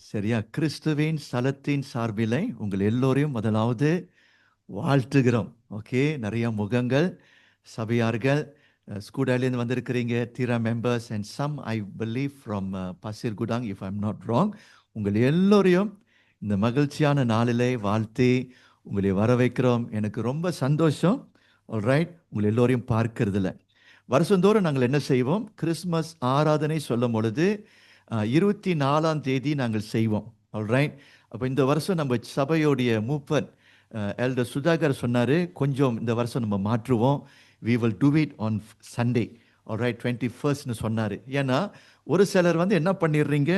சரியா? கிறிஸ்துவின் ஸ்தலத்தின் சார்பிலே உங்கள் எல்லோரையும் முதலாவது வாழ்த்துகிறோம். ஓகே, நிறைய முகங்கள், சபையார்கள், ஸ்கூடாலேருந்து வந்திருக்கிறீங்க, தீரா members and some I believe from Pasir Gudang if I'm not wrong. உங்கள் எல்லோரையும் இந்த மகிழ்ச்சியான நாளிலே வாழ்த்தி உங்களை வரவேற்கிறோம். எனக்கு ரொம்ப சந்தோஷம். ஆல்ரைட், உங்கள் எல்லோரையும் பார்க்கறதுல. வருஷந்தோறும் நாங்கள் என்ன செய்வோம்? கிறிஸ்மஸ் ஆராதனை சொல்லும் பொழுது 24ஆம் தேதி நாங்கள் செய்வோம். ஆல்ரைட், அப்போ இந்த வருஷம் நம்ம சபையோடைய மூப்பர் எல்டர் சுதாகர் சொன்னார், கொஞ்சம் இந்த வருஷம் நம்ம மாற்றுவோம். We will do it on Sunday. Alright, 21st சொன்னார். ஏன்னா ஒரு சிலர் என்ன பண்ணிடுறீங்க,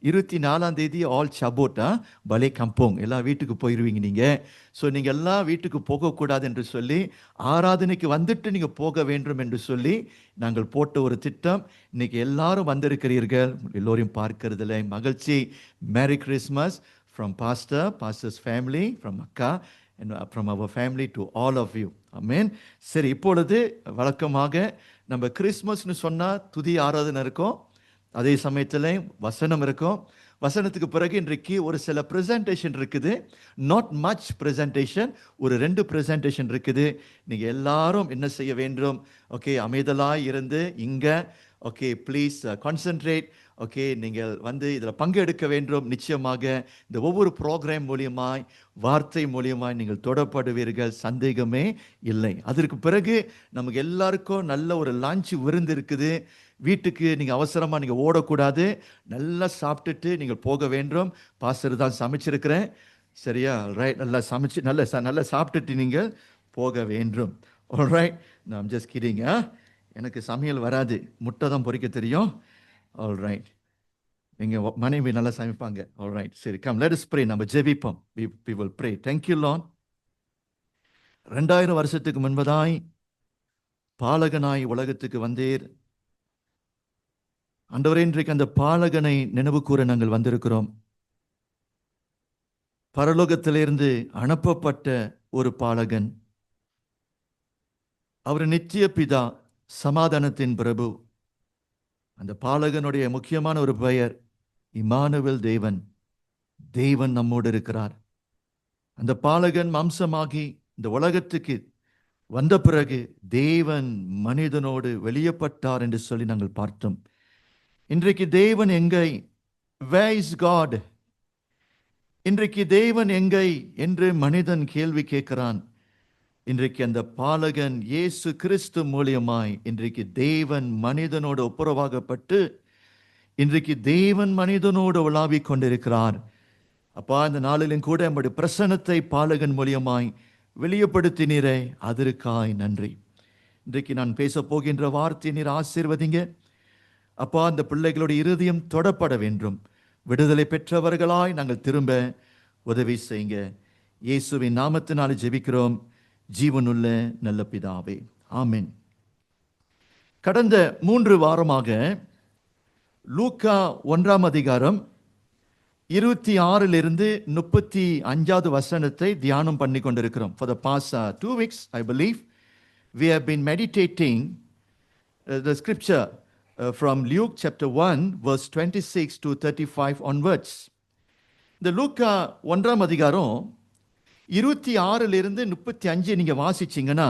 24ஆம் தேதி ஆல் சபோட்டா பலே கம்போங் எல்லாம் வீட்டுக்கு போயிடுவீங்க நீங்கள். ஸோ நீங்கள் எல்லாம் வீட்டுக்கு போகக்கூடாது என்று சொல்லி ஆராதனைக்கு வந்துட்டு நீங்கள் போக வேண்டும் என்று சொல்லி நாங்கள் போட்ட ஒரு திட்டம். இன்னைக்கு எல்லாரும் வந்திருக்கிறீர்கள், எல்லோரையும் பார்க்கறதுல மகிழ்ச்சி. Merry Christmas from pastor's family, from Akka, and from our family to all of you. Amen. சரி, இப்பொழுது வழக்கமாக நம்ம கிறிஸ்மஸ்னு சொன்னால் துதி ஆராதனை இருக்கும், அதே சமயத்தில் வசனம் இருக்கும். வசனத்துக்கு பிறகு இன்றைக்கு ஒரு சில ப்ரெசன்டேஷன் இருக்குது. நாட் மச் ப்ரெசன்டேஷன், ஒரு 2 ப்ரெசன்டேஷன் இருக்குது. நீங்கள் எல்லாரும் என்ன செய்ய வேண்டும்? ஓகே, அமைதலாக இருந்து இங்கே ஓகே ப்ளீஸ் கான்சன்ட்ரேட். ஓகே, நீங்கள் இதில் பங்கெடுக்க வேண்டும். நிச்சயமாக இந்த ஒவ்வொரு ப்ரோக்ராம் மூலியமாய், வார்த்தை மூலியமாய் நீங்கள் தொடப்படுவீர்கள், சந்தேகமே இல்லை. அதற்கு பிறகு நமக்கு எல்லாருக்கும் நல்ல ஒரு லஞ்ச் விருந்து இருக்குது. வீட்டுக்கு நீங்கள் அவசரமாக நீங்கள் ஓடக்கூடாது, நல்லா சாப்பிட்டுட்டு நீங்கள் போக வேண்டும். பாஸ்டர் தான் சமைச்சிருக்கிறேன், சரியா? ரைட், நல்லா சமைச்சு நல்லா சாப்பிட்டுட்டு நீங்கள் போக வேண்டும். ஆல்ரைட், நான் ஜஸ்ட் கிடிங்க. எனக்கு சமையல் வராது, முட்டை தான் பொரிக்க தெரியும். ஆல்ரைட், எங்கள் மனைவி நல்லா சமைப்பாங்க. ஆல்ரைட், சரி, கம் லெட் அஸ் ப்ரே. நம்ம ஜெபிப்போம். we will pray. Thank you Lord. 2000 வருஷத்துக்கு முன்பதாய் பாலகனாய் உலகத்துக்கு வந்தீர் ஆண்டவரே. இன்றைக்கு அந்த பாலகனை நினைவு கூற நாங்கள் வந்திருக்கிறோம். பரலோகத்திலிருந்து அனுப்பப்பட்ட ஒரு பாலகன், அவர் நித்திய பிதா, சமாதானத்தின் பிரபு. அந்த பாலகனுடைய முக்கியமான ஒரு பெயர் இம்மானுவேல், தேவன். தேவன் நம்மோடு இருக்கிறார். அந்த பாலகன் மாம்சமாகி இந்த உலகத்துக்கு வந்த பிறகு தேவன் மனிதனோடு வெளியப்பட்டார் என்று சொல்லி நாங்கள் பார்த்தோம். இன்றைக்கு தேவன் எங்கை? Where is God? இன்றைக்கு தேவன் எங்கை என்று மனிதன் கேள்வி கேட்கிறான். இன்றைக்கு அந்த பாலகன் இயேசு கிறிஸ்து மூலியமாய் இன்றைக்கு தேவன் மனிதனோடு ஒப்புரவாகப்பட்டு இன்றைக்கு தேவன் மனிதனோடு உலாவிக் கொண்டிருக்கிறார். அப்பா, இந்த நாளிலும் கூட நம்முடைய பிரசன்னத்தை பாலகன் மூலியமாய் வெளியப்படுத்தினீரே, அதற்காய் நன்றி. இன்றைக்கு நான் பேச போகின்ற வார்த்தை நீர் ஆசீர்வதிங்க. அப்பா, அந்த பிள்ளைகளுடைய இருதயம் தொடப்பட வேண்டும். விடுதலை பெற்றவர்களாய் நாங்கள் திரும்ப உதவி செய்யுங்க. இயேசுவின் நாமத்தினால் ஜெபிக்கிறோம், ஜீவனுள்ள நல்ல பிதாவே, ஆமென். கடந்த 3 வாரமாக லூக்கா 1ஆம் அதிகாரம் 26 35 வசனத்தை தியானம் பண்ணி கொண்டிருக்கிறோம். For the past 2 weeks, I believe, we have been meditating the scripture from Luke chapter 1, verse 26 to 35 onwards. இந்த லூக்கா 1ஆம் அதிகாரம் 26 35 நீங்கள் வாசிச்சிங்கன்னா,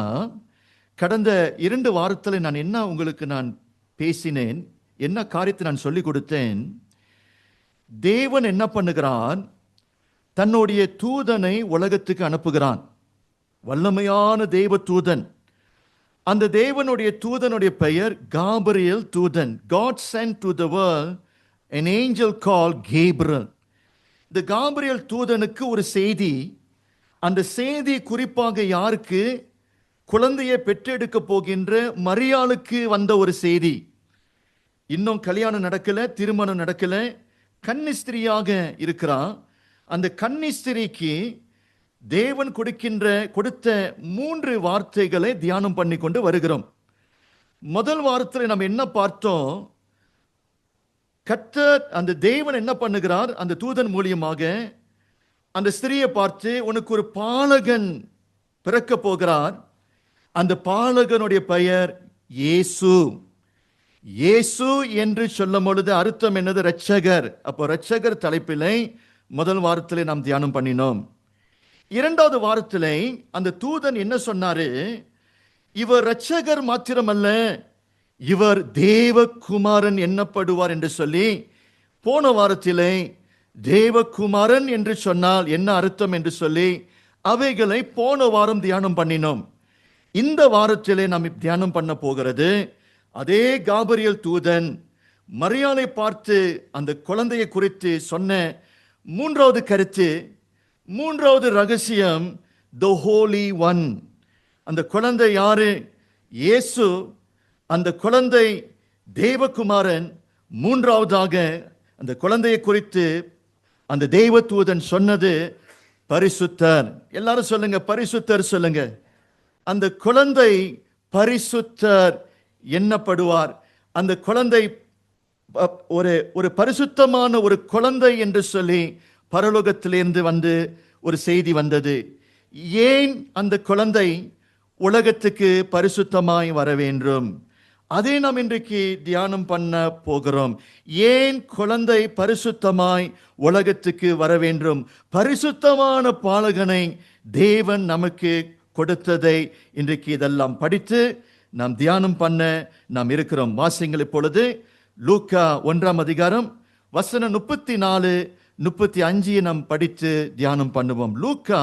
கடந்த 2 வாரத்தில் நான் என்ன உங்களுக்கு நான் பேசினேன், என்ன காரியத்தை நான் சொல்லிக் கொடுத்தேன். தேவன் என்ன பண்ணுகிறான்? தன்னுடைய தூதனை உலகத்துக்கு அனுப்புகிறான். வல்லமையான தேவ தூதன். அந்த தேவனுடைய தூதனுடைய பெயர் காபிரியல் தூதன். God sent to the world an angel called Gabriel. இந்த காபிரியல் தூதனுக்கு ஒரு செய்தி. அந்த செய்தி குறிப்பாக யாருக்கு? குழந்தையை பெற்றெடுக்க போகின்ற மரியாளுக்கு வந்த ஒரு செய்தி. இன்னும் கல்யாணம் நடக்கல, திருமணம் நடக்கல, கன்னிஸ்திரியாக இருக்கிறான். அந்த கன்னிஸ்திரிக்கு தேவன் கொடுத்த 3 வார்த்தைகளை தியானம் பண்ணி கொண்டு வருகிறோம். முதல் வாரத்தில் நம்ம என்ன பார்த்தோம்? கர்த்தர், அந்த தேவன் என்ன பண்ணுகிறார்? அந்த தூதன் மூலியமாக அந்த ஸ்திரியை பார்த்து, உனக்கு ஒரு பாலகன் பிறக்க போகிறார். அந்த பாலகனுடைய பெயர் இயேசு. இயேசு என்று சொல்லும் பொழுது அர்த்தம் என்னது? இரட்சகர். அப்போ இரட்சகர் தலைப்பிலே முதல் வாரத்திலே நாம் தியானம் பண்ணினோம். இரண்டாவது வாரத்திலே அந்த தூதன் என்ன சொன்னாரு? இவர் இரட்சகர் மாத்திரமல்ல, இவர் தேவகுமாரன் எண்ணப்படுவார் என்று சொல்லி, போன வாரத்திலே தேவகுமாரன் என்று சொன்னால் என்ன அர்த்தம் என்று சொல்லி அவைகளை போன வாரம் தியானம் பண்ணினோம். இந்த வாரத்திலே நாம் தியானம் பண்ண போகிறது, அதே காபிரியேல் தூதன் மரியாளை பார்த்து அந்த குழந்தையை குறித்து சொன்ன மூன்றாவது கருத்து, மூன்றாவது ரகசியம், த ஹோலி ஒன். அந்த குழந்தை யாரு? இயேசு. அந்த குழந்தை தேவகுமாரன். மூன்றாவதாக அந்த குழந்தையை குறித்து அந்த தேவதூதன் சொன்னது பரிசுத்தர். எல்லாரும் சொல்லுங்க, பரிசுத்தர் சொல்லுங்க. அந்த குழந்தை பரிசுத்தர் எண்ணப்படுவார். அந்த குழந்தை ஒரு பரிசுத்தமான ஒரு குழந்தை என்று சொல்லி பரலோகத்திலிருந்து வந்து ஒரு செய்தி வந்தது. ஏன் அந்த குழந்தை உலகத்துக்கு பரிசுத்தமாய் வர வேண்டும்? அதை நாம் இன்றைக்கு தியானம் பண்ண போகிறோம். ஏன் குழந்தை பரிசுத்தமாய் உலகத்துக்கு வர வேண்டும்? பரிசுத்தமான பாலகனை தேவன் நமக்கு கொடுத்ததை இன்றைக்கு இதெல்லாம் படித்து நாம் தியானம் பண்ண நாம் இருக்கிறோம். வாசிங்கள் இப்பொழுது லூக்கா 1ஆம் அதிகாரம் வசனம் 34, 35 நாம் படித்து தியானம் பண்ணுவோம். லூக்கா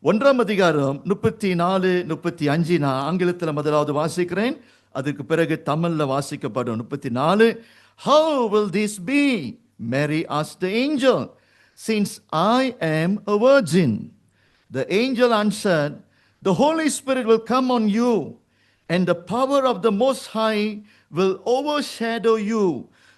1ஆம் அதிகாரம் 34, 35. நான் ஆங்கிலத்தில் முதலாவது வாசிக்கிறேன், அதுக்கு பிறகு தமிழ்ல வாசிக்கப்படும். 34. How will this be? Mary asked the angel, since I am a virgin. The angel answered, the Holy Spirit will come on you, and the power of the Most High will overshadow you.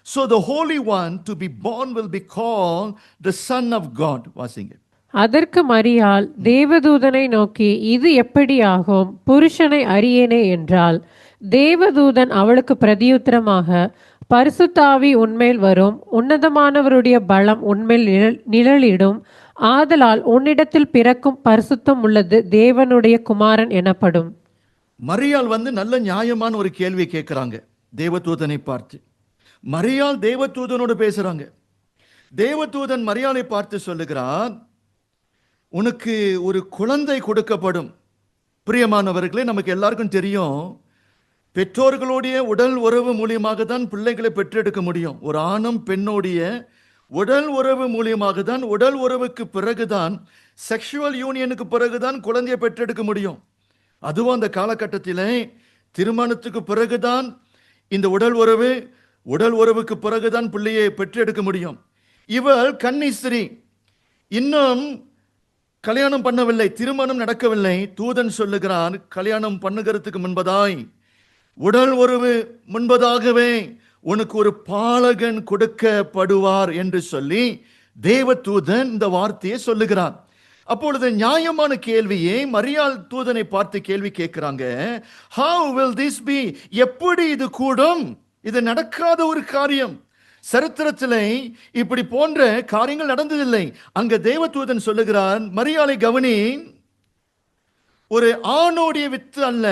So the Holy One to be born will be called the Son of God. வாசிங்க. அதற்கு மரியாள் தேவதூதனை நோக்கி, இது எப்படி ஆகும்? புருஷனை அறியேனே என்றாள். தேவதூதன் அவளுக்கு பிரதியுத்தரமாக, பரிசுத்தாவி உன்மேல் வரும், உன்னதமானவருடைய பலம் உன்மேல் நிழலிடும், ஆதலால் உன்னிடத்தில் பிறக்கும் பரிசுத்தம் உள்ளது தேவனுடைய குமாரன் எனப்படும். மரியாள் நல்ல நியாயமான ஒரு கேள்வி கேட்கிறாங்க தேவதூதனை பார்த்து. மரியாள் தேவதூதனோடு பேசுறாங்க. தேவதூதன் மரியாளை பார்த்து சொல்லுகிறார், உனக்கு ஒரு குழந்தை கொடுக்கப்படும். பிரியமானவர்களே, நமக்கு எல்லாருக்கும் தெரியும், பெற்றோர்களுடைய உடல் உறவு மூலியமாக தான் பிள்ளைகளை பெற்றெடுக்க முடியும். ஒரு ஆணும் பெண்ணோடைய உடல் உறவு மூலியமாக தான், உடல் உறவுக்கு பிறகுதான், செக்ஷுவல் யூனியனுக்கு பிறகுதான் குழந்தையை பெற்றெடுக்க முடியும். அதுவும் அந்த காலகட்டத்திலே திருமணத்துக்கு பிறகுதான் இந்த உடல் உறவுக்கு பிறகுதான் பிள்ளையை பெற்றெடுக்க முடியும். இவள் கன்னிஸ்திரீ, இன்னும் கல்யாணம் பண்ணவில்லை, திருமணம் நடக்கவில்லை. தூதன் சொல்லுகிறான், கல்யாணம் பண்ணுகிறதுக்கு முன்பதாய், உடல் உறவு முன்பதாகவே உனக்கு ஒரு பாலகன் கொடுக்கப்படுவார் என்று சொல்லி தேவதூதன் இந்த வார்த்தையை சொல்லுகிறான். அப்பொழுது நியாயமான கேள்வியை மரியாள் தூதனை பார்த்து கேள்வி கேட்கிறாங்க. How will this be? எப்படி இது கூடும்? இது நடக்காத ஒரு காரியம். சரித்திரத்திலே இப்படி போன்ற காரியங்கள் நடந்ததில்லை. அங்க தேவதூதன் சொல்லுகிறான், மரியாளை கவனி, ஒரு ஆணோடைய வித்து அல்ல,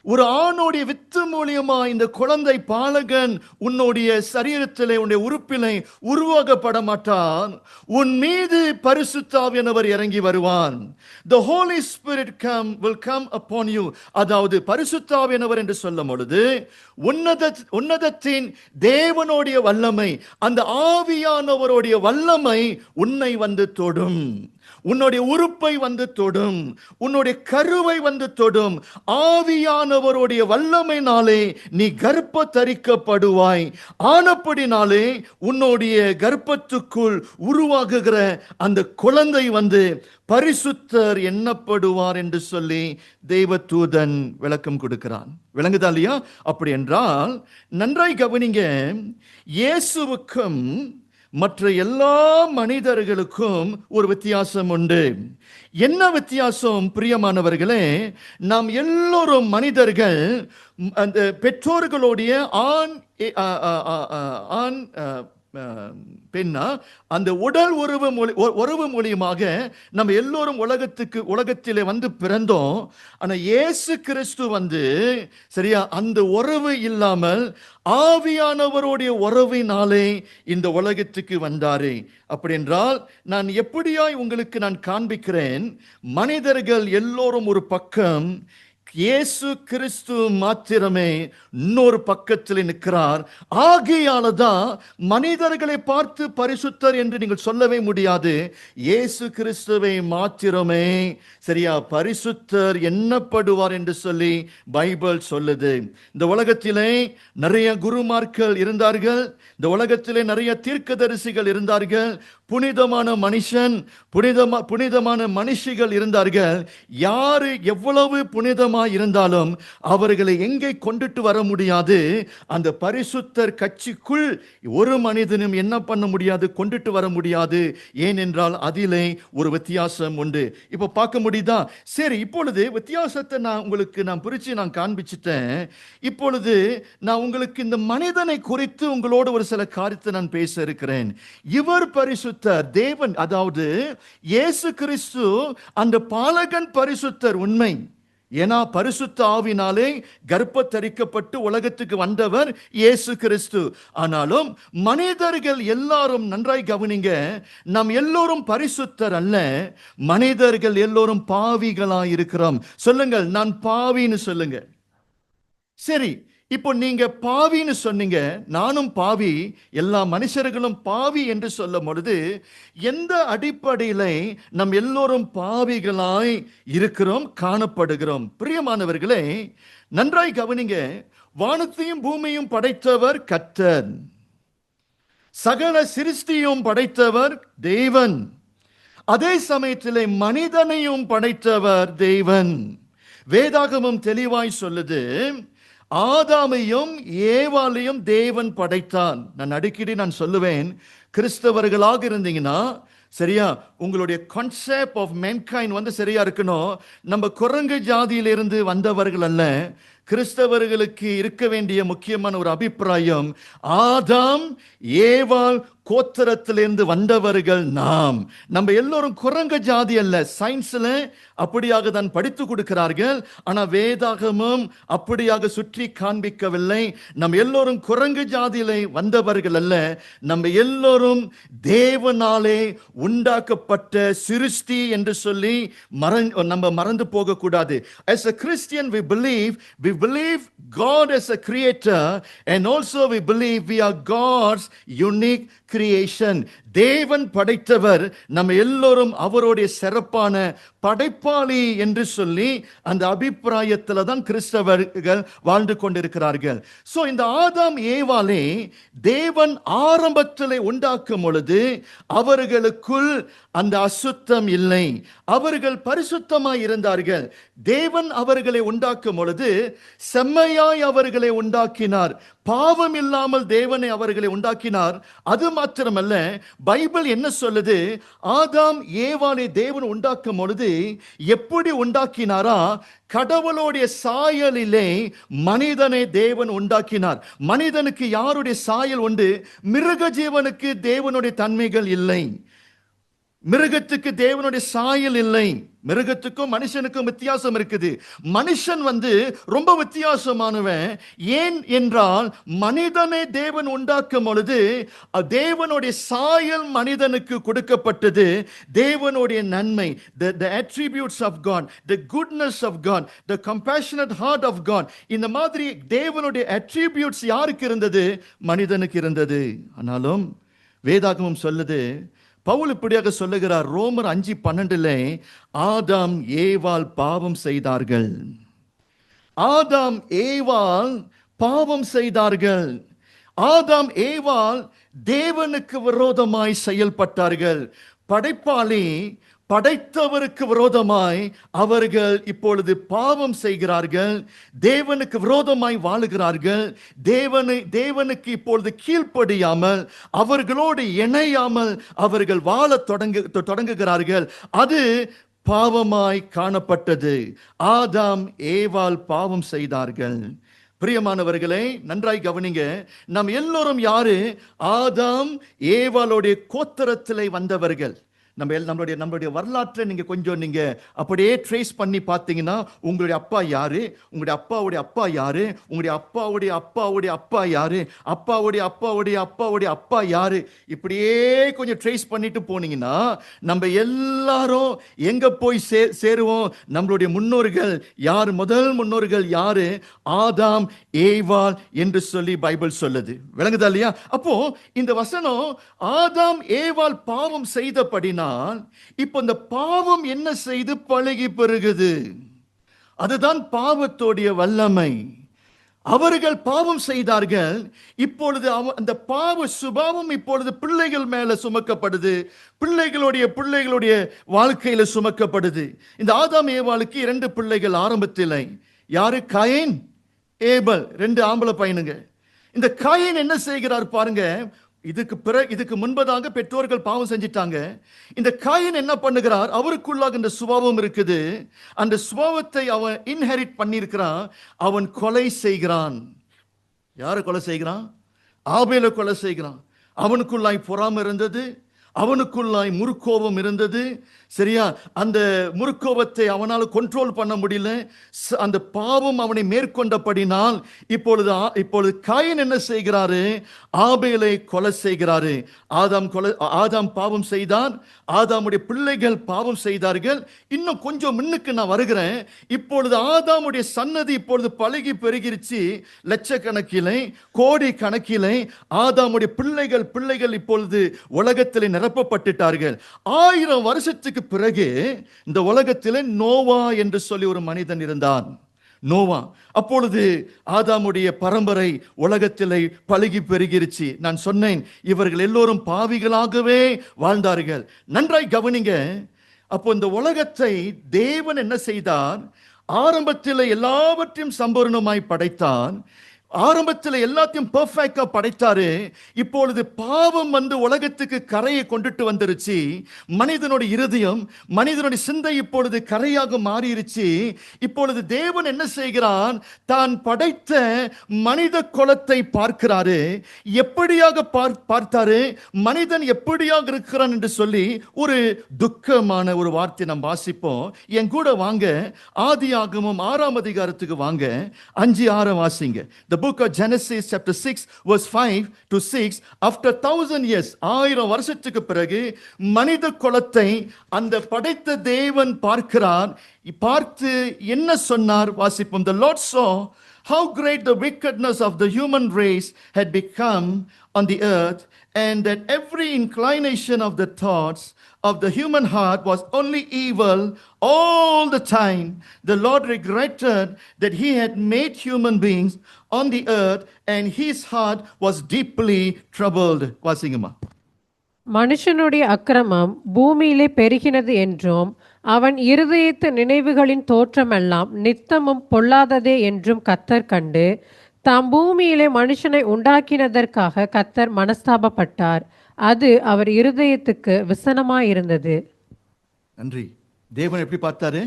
ஒரு ஆணுடைய வித்து மூலியமா இந்த குழந்தை பாலகன் உன்னுடைய சரீரத்திலே, உன்னுடைய உறுப்பிலே உருவாக்கப்பட மாட்டான். உன் மீது பரிசுத்தாவியானவர் இறங்கி வருவான். The Holy Spirit will come upon you. அதாவது பரிசுத்தாவியானவர் என்று சொல்லும் பொழுது உன்னதத்தின் தேவனுடைய வல்லமை, அந்த ஆவியானவருடைய வல்லமை உன்னை தொடும், உன்னுடைய உறுப்பை தொடும், உன்னுடைய கருவை தொடும். ஆவியானவருடைய வல்லமைனாலே நீ கர்ப்ப தரிக்கப்படுவாய். ஆனப்படினாலே உன்னுடைய கர்ப்பத்துக்குள் உருவாகுகிற அந்த குழந்தை பரிசுத்தர் எண்ணப்படுவார் என்று சொல்லி தேவதூதன் விளக்கம் கொடுக்கிறான். விளங்குதா இல்லையா? அப்படி என்றால் நன்றாய் கவனிங்க, இயேசுவுக்கும் மற்ற எல்லா மனிதர்களுக்கும் ஒரு வித்தியாசம் உண்டு. என்ன வித்தியாசம் பிரியமானவர்களே? நாம் எல்லோரும் மனிதர்கள் அந்த பெற்றோர்களுடைய ஆண் பெண்ணா அந்த உடல் உறவு மூலியமாக நம்ம எல்லோரும் உலகத்திலே வந்து பிறந்தோம். ஆனா இயேசு கிறிஸ்து வந்து சரியா அந்த உறவு இல்லாமல் ஆவியானவருடைய உறவினாலே இந்த உலகத்துக்கு வந்தாரு. அப்படி என்றால் நான் எப்படியாய் உங்களுக்கு நான் காண்பிக்கிறேன், மனிதர்கள் எல்லோரும் ஒரு பக்கம், இயேசு கிறிஸ்து மாத்திரமே இன்னொரு பக்கத்தில் நிற்கிறார். ஆகையாலதான் மனிதர்களை பார்த்து பரிசுத்தர் என்று நீங்கள் சொல்லவே முடியாது. இயேசு கிறிஸ்துவை மாத்திரமே சரியா பரிசுத்தர் எண்ணப்படுவார் என்று சொல்லி பைபிள் சொல்லுது. இந்த உலகத்திலே நிறைய குருமார்கள் இருந்தார்கள், இந்த உலகத்திலே நிறைய தீர்க்கதரிசிகள் இருந்தார்கள், புனிதமான மனுஷன் புனிதமான மனுஷிகள் இருந்தார்கள். யாரு எவ்வளவு புனிதமாய் இருந்தாலும் அவர்களை எங்கே கொண்டுட்டு வர முடியாது. அந்த பரிசுத்தர் கட்சிக்குள் ஒரு மனிதனும் என்ன பண்ண முடியாது, கொண்டுட்டு வர முடியாது. ஏனென்றால் அதிலே ஒரு வித்தியாசம் உண்டு. இப்ப பார்க்க முடியுதா? சரி, இப்பொழுது வித்தியாசத்தை நான் பிரிச்சு காண்பிச்சிட்டேன். இப்பொழுது நான் உங்களுக்கு இந்த மனிதனை குறித்து உங்களோட ஒரு சில காரியத்தை நான் பேச இருக்கிறேன். இவர் பரிசுத்தர் தேவன், அதாவது இயேசு கிறிஸ்து அந்த பாலகன் பரிசுத்தர் உண்மை. ஏன்னா பரிசுத்த ஆவினாலே கர்ப்பத்தரிக்கப்பட்டு உலகத்துக்கு வந்தவர் இயேசு கிறிஸ்து. ஆனாலும் மனிதர்கள் எல்லாரும் நன்றாய் கவனிங்க, நாம் எல்லோரும் பரிசுத்தர் அல்ல. மனிதர்கள் எல்லோரும் பாவிகளாய் இருக்கிறோம். சொல்லுங்கள், நான் பாவின்னு சொல்லுங்க. சரி, இப்போ நீங்க பாவின்னு சொன்னீங்க, நானும் பாவி, எல்லா மனுஷர்களும் பாவி என்று சொல்லும் பொழுது எந்த அடிப்படையில நம் எல்லோரும் பாவிகளாய் இருக்கிறோம், காணப்படுகிறோம்? பிரியமானவர்களே, நன்றாய் கவனிங்க. வானத்தையும் பூமியும் படைத்தவர் கர்த்தர், சகல சிருஷ்டியும் படைத்தவர் தேவன், அதே சமயத்திலே மனிதனையும் படைத்தவர் தேவன். வேதாகமம் தெளிவாய் சொல்லுது, ஆதாமையும் ஏவாளையும் தேவன் படைத்தான். நான் அடிக்கடி சொல்லுவேன், கிறிஸ்தவர்களாக இருந்தீங்கன்னா சரியா, உங்களுடைய கான்செப்ட் ஆஃப் மேன்கைண்ட் சரியா இருக்கணும். நம்ம குரங்கு ஜாதியிலிருந்து வந்தவர்கள் அல்ல. கிறிஸ்தவர்களுக்கு இருக்க வேண்டிய முக்கியமான ஒரு அபிப்பிராயம், ஆதாம் ஏவாள் கோத்திரத்திலிருந்து வந்தவர்கள் நாம். நம்ம எல்லோரும் குரங்க ஜாதி அல்ல. சயின்ஸ்ல அப்படியாக தான் படித்து கொடுக்கிறார்கள், ஆனா வேதாகமும் அப்படியாக சுற்றி காண்பிக்கவில்லை. நம்ம எல்லோரும் குரங்கு ஜாதியிலே வந்தவர்கள் அல்ல. நம்ம எல்லோரும் தேவனாலே உண்டாக்கப்பட்ட சிருஷ்டி என்று சொல்லி நம்ம மறந்து போக கூடாது. As a Christian we believe God as a creator, and also we believe we are God's unique creation. தேவன் படைத்தவர், நம்ம எல்லோரும் அவருடைய சிறப்பான படைப்பாளி என்று சொல்லி அந்த அபிப்பிராயத்தில் தான் கிறிஸ்தவர்கள் வாழ்ந்து கொண்டிருக்கிறார்கள். சோ இந்த ஆதாம் ஏவாளை தேவன் ஆரம்பத்தில் உண்டாக்கும் பொழுது அவர்களுக்குள் அந்த அசுத்தம் இல்லை, அவர்கள் பரிசுத்தமாய் இருந்தார்கள். தேவன் அவர்களை உண்டாக்கும் பொழுது செம்மையாய் அவர்களை உண்டாக்கினார். பாவம் இல்லாமல் தேவனை அவர்களை உண்டாக்கினார். அது மாத்திரமல்ல, பைபிள் என்ன சொல்லுது, ஆதாம் ஏவாளை தேவன் உண்டாக்கும் பொழுது எப்படி உண்டாக்கினாரா, கடவுளுடைய சாயலிலே மனிதனை தேவன் உண்டாக்கினார். மனிதனுக்கு யாருடைய சாயல் உண்டு? மிருக ஜீவனுக்கு தேவனுடைய தன்மைகள் இல்லை, மிருகத்துக்கு தேவனுடைய சாயல் இல்லை. மிருகத்துக்கும் மனுஷனுக்கும் வித்தியாசம் இருக்குது. மனுஷன் ரொம்ப வித்தியாசமானவன். ஏன் என்றால் மனிதனை தேவன் உண்டாக்கும் பொழுது தேவனுடைய சாயல் மனிதனுக்கு கொடுக்கப்பட்டது. தேவனுடைய நன்மை, the attributes of God, the goodness of God, the compassionate heart of God, இந்த மாதிரி தேவனுடைய attributes யாருக்கு இருந்தது? மனிதனுக்கு இருந்தது. ஆனாலும் வேதாகமம் சொல்லுது, பவுல் இப்படியாக சொல்லுகிறார், ரோமர் 5:12, ஆதாம் ஏவாள் பாவம் செய்தார்கள். ஆதாம் ஏவாள் பாவம் செய்தார்கள். ஆதாம் ஏவாள் தேவனுக்கு விரோதமாய் செயல்பட்டார்கள். படைப்பாளி படைத்தவருக்கு விரோதமாய் அவர்கள் இப்பொழுது பாவம் செய்கிறார்கள். தேவனுக்கு விரோதமாய் வாழுகிறார்கள். தேவனுக்கு இப்பொழுது கீழ்ப்படியாமல், அவர்களோடு இணையாமல் அவர்கள் வாழ தொடங்குகிறார்கள். அது பாவமாய் காணப்பட்டது. ஆதாம் ஏவாள் பாவம் செய்தார்கள். பிரியமானவர்களே, நன்றாய் கவனிங்க. நாம் எல்லோரும் யாரு? ஆதாம் ஏவாளுடைய கோத்திரத்திலே வந்தவர்கள். நம்மளுடைய வரலாற்றை நீங்க கொஞ்சம் நீங்க அப்படியே ட்ரேஸ் பண்ணி பார்த்தீங்கன்னா, உங்களுடைய அப்பா யாரு, உங்களுடைய அப்பாவுடைய அப்பா யாரு, உங்களுடைய அப்பாவுடைய அப்பாவுடைய அப்பா யாரு, அப்பாவுடைய அப்பாவுடைய அப்பாவுடைய அப்பா யாரு, இப்படியே கொஞ்சம் ட்ரேஸ் பண்ணிட்டு போனீங்கன்னா நம்ம எல்லாரும் எங்க போய் சேருவோம்? நம்மளுடைய முன்னோர்கள் யார்? முதல் முன்னோர்கள் யாரு? ஆதாம் ஏவாள் என்று சொல்லி பைபிள் சொல்லுது. விளங்குதா இல்லையா? அப்போ இந்த வசனம் ஆதாம் ஏவாள் பாவம் செய்தபடினா இப்போ இந்த பாவம் என்ன செய்து பழகி பெருகுது. அதுதான் பாவத்தோடைய வல்லமை. அவர்கள் பாவம் செய்தார்கள். இப்பொழுது அந்த பாவ சுபாவம் இப்பொழுது பிள்ளைகள் மேல சுமக்கப்படுது, பிள்ளைகளுடைய வாழ்க்கையில சுமக்கப்படுது. இந்த ஆதாம் ஏவாளுக்கு 2 பிள்ளைகள் ஆரம்பத்தில். யாரு? Coin, Abel. 2 ஆம்பளை பையனுங்க. இந்த காயின் என்ன செய்கிறார் பாருங்க. இதுக்கு முன்பதாக பெற்றோர்கள் பாவம் செஞ்சிட்டாங்க. இந்த காயின் என்ன பண்ணுகிறார்? அவருக்குள்ளாக இந்த சுபாவம் இருக்குது. அந்த சுபாவத்தை அவன் இன்ஹெரிட் பண்ணியிருக்கிறான். அவன் கொலை செய்கிறான். யாரை கொலை செய்கிறான்? ஆபேலை கொலை செய்கிறான். அவனுக்குள்ளாய் பொறாமை இருந்தது, அவனுக்குள்ளாய் முறுக்கோபம் இருந்தது. சரியா? அந்த முறுக்கோபத்தை அவனால் கண்ட்ரோல் பண்ண முடியல. அந்த பாவம் அவனை மேற்கொண்டபடினால் இப்பொழுது காயின் என்ன செய்கிறாரு? ஆபேலை கொலை செய்கிறாரு. ஆதாம் பாவம் செய்தான், ஆதாமுடைய பிள்ளைகள் பாவம் செய்தார்கள். இன்னும் கொஞ்சம் முன்னுக்கு நான் வருகிறேன். இப்பொழுது ஆதாமுடைய சன்னதி இப்பொழுது பழகி பெருகிருச்சு. லட்சக்கணக்கிலே, கோடி கணக்கிலே ஆதாமுடைய பிள்ளைகள் இப்பொழுது உலகத்திலே நிரப்பப்பட்டுட்டார்கள். 1000 வருஷத்துக்கு பிறகு இந்த உலகத்திலே நோவா என்று சொல்லி ஒரு மனிதன் இருந்தான். நோவா. அப்பொழுது ஆதாமுடைய பரம்பரை உலகத்திலே பழகி பெருகிருச்சு. நான் சொன்னேன், இவர்கள் எல்லோரும் பாவிகளாகவே வாழ்ந்தார்கள். நன்றாய் கவனிங்க. அப்போ இந்த உலகத்தை தேவன் என்ன செய்தார்? ஆரம்பத்தில் எல்லாவற்றையும் சம்பூர்ணமாய் படைத்தான். ஆரம்பத்தில் எல்லாத்தையும் பெர்ஃபெக்ட்டா படைத்தாரு. இப்பொழுது பாவம் வந்து உலகத்துக்கு கரையை கொண்டுட்டு வந்துருச்சு. மனிதனுடைய இருதயம், மனிதனுடைய சிந்தை இப்பொழுது கரையாக மாறிடுச்சு. இப்பொழுது தேவன் என்ன செய்கிறான்? தான் படைத்த மனித குலத்தை பார்க்கிறாரு. எப்படியாக பார்த்தாரு? மனிதன் எப்படியாக இருக்கிறான் என்று சொல்லி ஒரு துக்கமான ஒரு வார்த்தை நாம் வாசிப்போம். என் கூட வாங்க, ஆதியாகமம் 6ஆம் அதிகாரத்துக்கு வாங்க. 5-6 வாசிங்க. The book of Genesis chapter 6 verse 5 to 6. After 1000 years, 1000 வருஷத்துக்கு பிறகு மனித குலத்தை அந்த படைத்த தேவன் பார்க்கிறார். பார்த்து என்ன சொன்னார்? வாசிப்போம். The Lord saw how great the wickedness of the human race had become on the earth, and that every inclination of the thoughts of the human heart was only evil all the time. The Lord regretted that he had made human beings on the earth, and his heart was deeply troubled. வாசிங்கம்மா. மனுஷனுடைய அக்கிரமம் பூமியிலே பெருகினது என்றும் அவன் இருதயத்து நினைவுகளின் தோற்றமெல்லாம் நித்தமும் பொல்லாததே என்றும் கர்த்தர் கண்டு தாம் பூமியிலே மனுஷனை உண்டாக்கினதற்காக கர்த்தர் மனஸ்தாபப்பட்டார். அது அவர் இருதயத்துக்கு விசனமாயிருந்தது. நன்றி. தேவன் எப்படி பார்த்தாரு?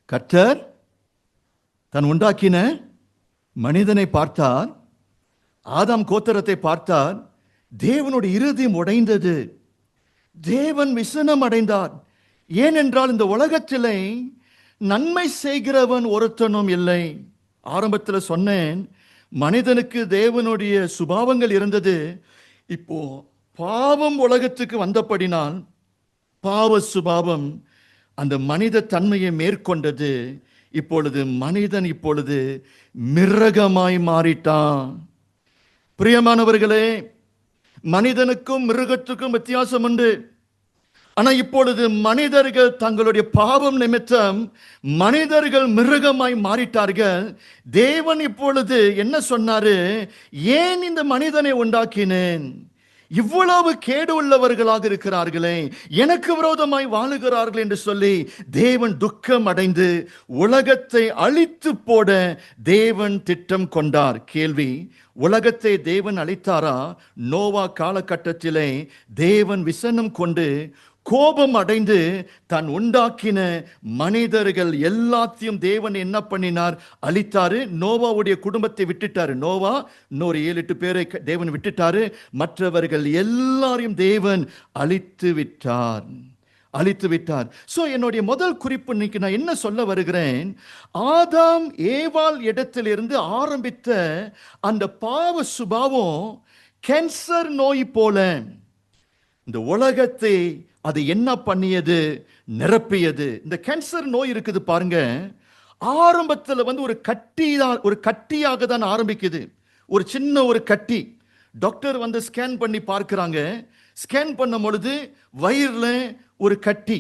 கர்த்தர் தன் உண்டாக்கின மனிதனை பார்த்தார், ஆதாம் கோத்திரத்தை பார்த்தார். தேவனுடைய இருதயம் உடைந்தது. தேவன் விசனம் அடைந்தார். ஏனென்றால் இந்த உலகத்திலே நன்மை செய்கிறவன் ஒருத்தனும் இல்லை. ஆரம்பத்தில் சொன்னேன், மனிதனுக்கு தேவனுடைய சுபாவங்கள் இருந்தது. இப்போ பாவம் உலகத்துக்கு வந்தபடினால் பாவ சுபாவம் அந்த மனித தன்மையை மேற்கொண்டது. இப்பொழுது மனிதன் மிருகமாய் மாறிட்டான். பிரியமானவர்களே, மனிதனுக்கும் மிருகத்துக்கும் வித்தியாசம் உண்டு. ஆனா இப்பொழுது மனிதர்கள் தங்களுடைய பாவம் நிமித்தம் மனிதர்கள் மிருகமாய் மாறிட்டார்கள். தேவன் இப்பொழுது என்ன சொன்னாரு? ஏன் இந்த மனிதனை உண்டாக்கினேன்? இவ்வளவு கேடு உள்ளவர்களாக இருக்கிறார்களே, எனக்கு விரோதமாய் வாழுகிறார்கள் என்று சொல்லி தேவன் துக்கம் அடைந்து உலகத்தை அழித்து போட தேவன் திட்டம் கொண்டார். கேள்வி, உலகத்தை தேவன் அழித்தாரா? நோவா காலகட்டத்திலே தேவன் விசனம் கொண்டு கோபம் அடைந்து தான் உண்டாக்கின மனிதர்கள் எல்லாத்தையும் தேவன் என்ன பண்ணினார்? அழித்தாரு. நோவாவுடைய குடும்பத்தை விட்டுட்டாரு. நோவா இன்னொரு 7-8 பேரை தேவன் விட்டுட்டாரு. மற்றவர்கள் எல்லாரையும் தேவன் அழித்து விட்டார். சோ என்னுடைய முதல் குறிப்பு இன்னைக்கு நான் என்ன சொல்ல வருகிறேன், ஆதாம் ஏவாள் இடத்திலிருந்து ஆரம்பித்த அந்த பாவ சுபாவம் கேன்சர் நோய் போல இந்த உலகத்தை அது என்ன பண்ணியது? நிரப்பியது. இந்த கேன்சர் நோய் இருக்குது பாருங்க, ஆரம்பத்தில் ஒரு கட்டியாக தான் ஆரம்பிக்குது. ஒரு சின்ன ஒரு கட்டி. டாக்டர் ஸ்கேன் பண்ணி பார்க்கிறாங்க. ஸ்கேன் பண்ணும் பொழுது வயிறுல ஒரு கட்டி.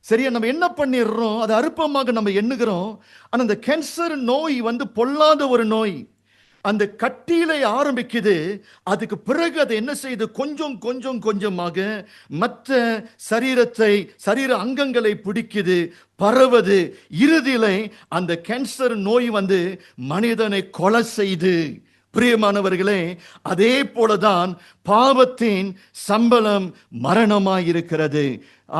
சரியா, நம்ம என்ன பண்ணிடுறோம்? அது அற்பமாக நம்ம எண்ணுகிறோம். ஆனா அந்த கேன்சர் நோய் பொல்லாத ஒரு நோய். அந்த கட்டியில ஆரம்பிக்குது. அதுக்கு பிறகு அது என்ன செய்யுது? கொஞ்சமாக மற்ற சரீர அங்கங்களை பிடிக்குது, பரவது. இறுதியில அந்த கேன்சர் நோய் மனிதனை கொலை செய்து. பிரியமானவர்களே, அதே போலதான் பாவத்தின் சம்பளம் மரணமாயிருக்கிறது.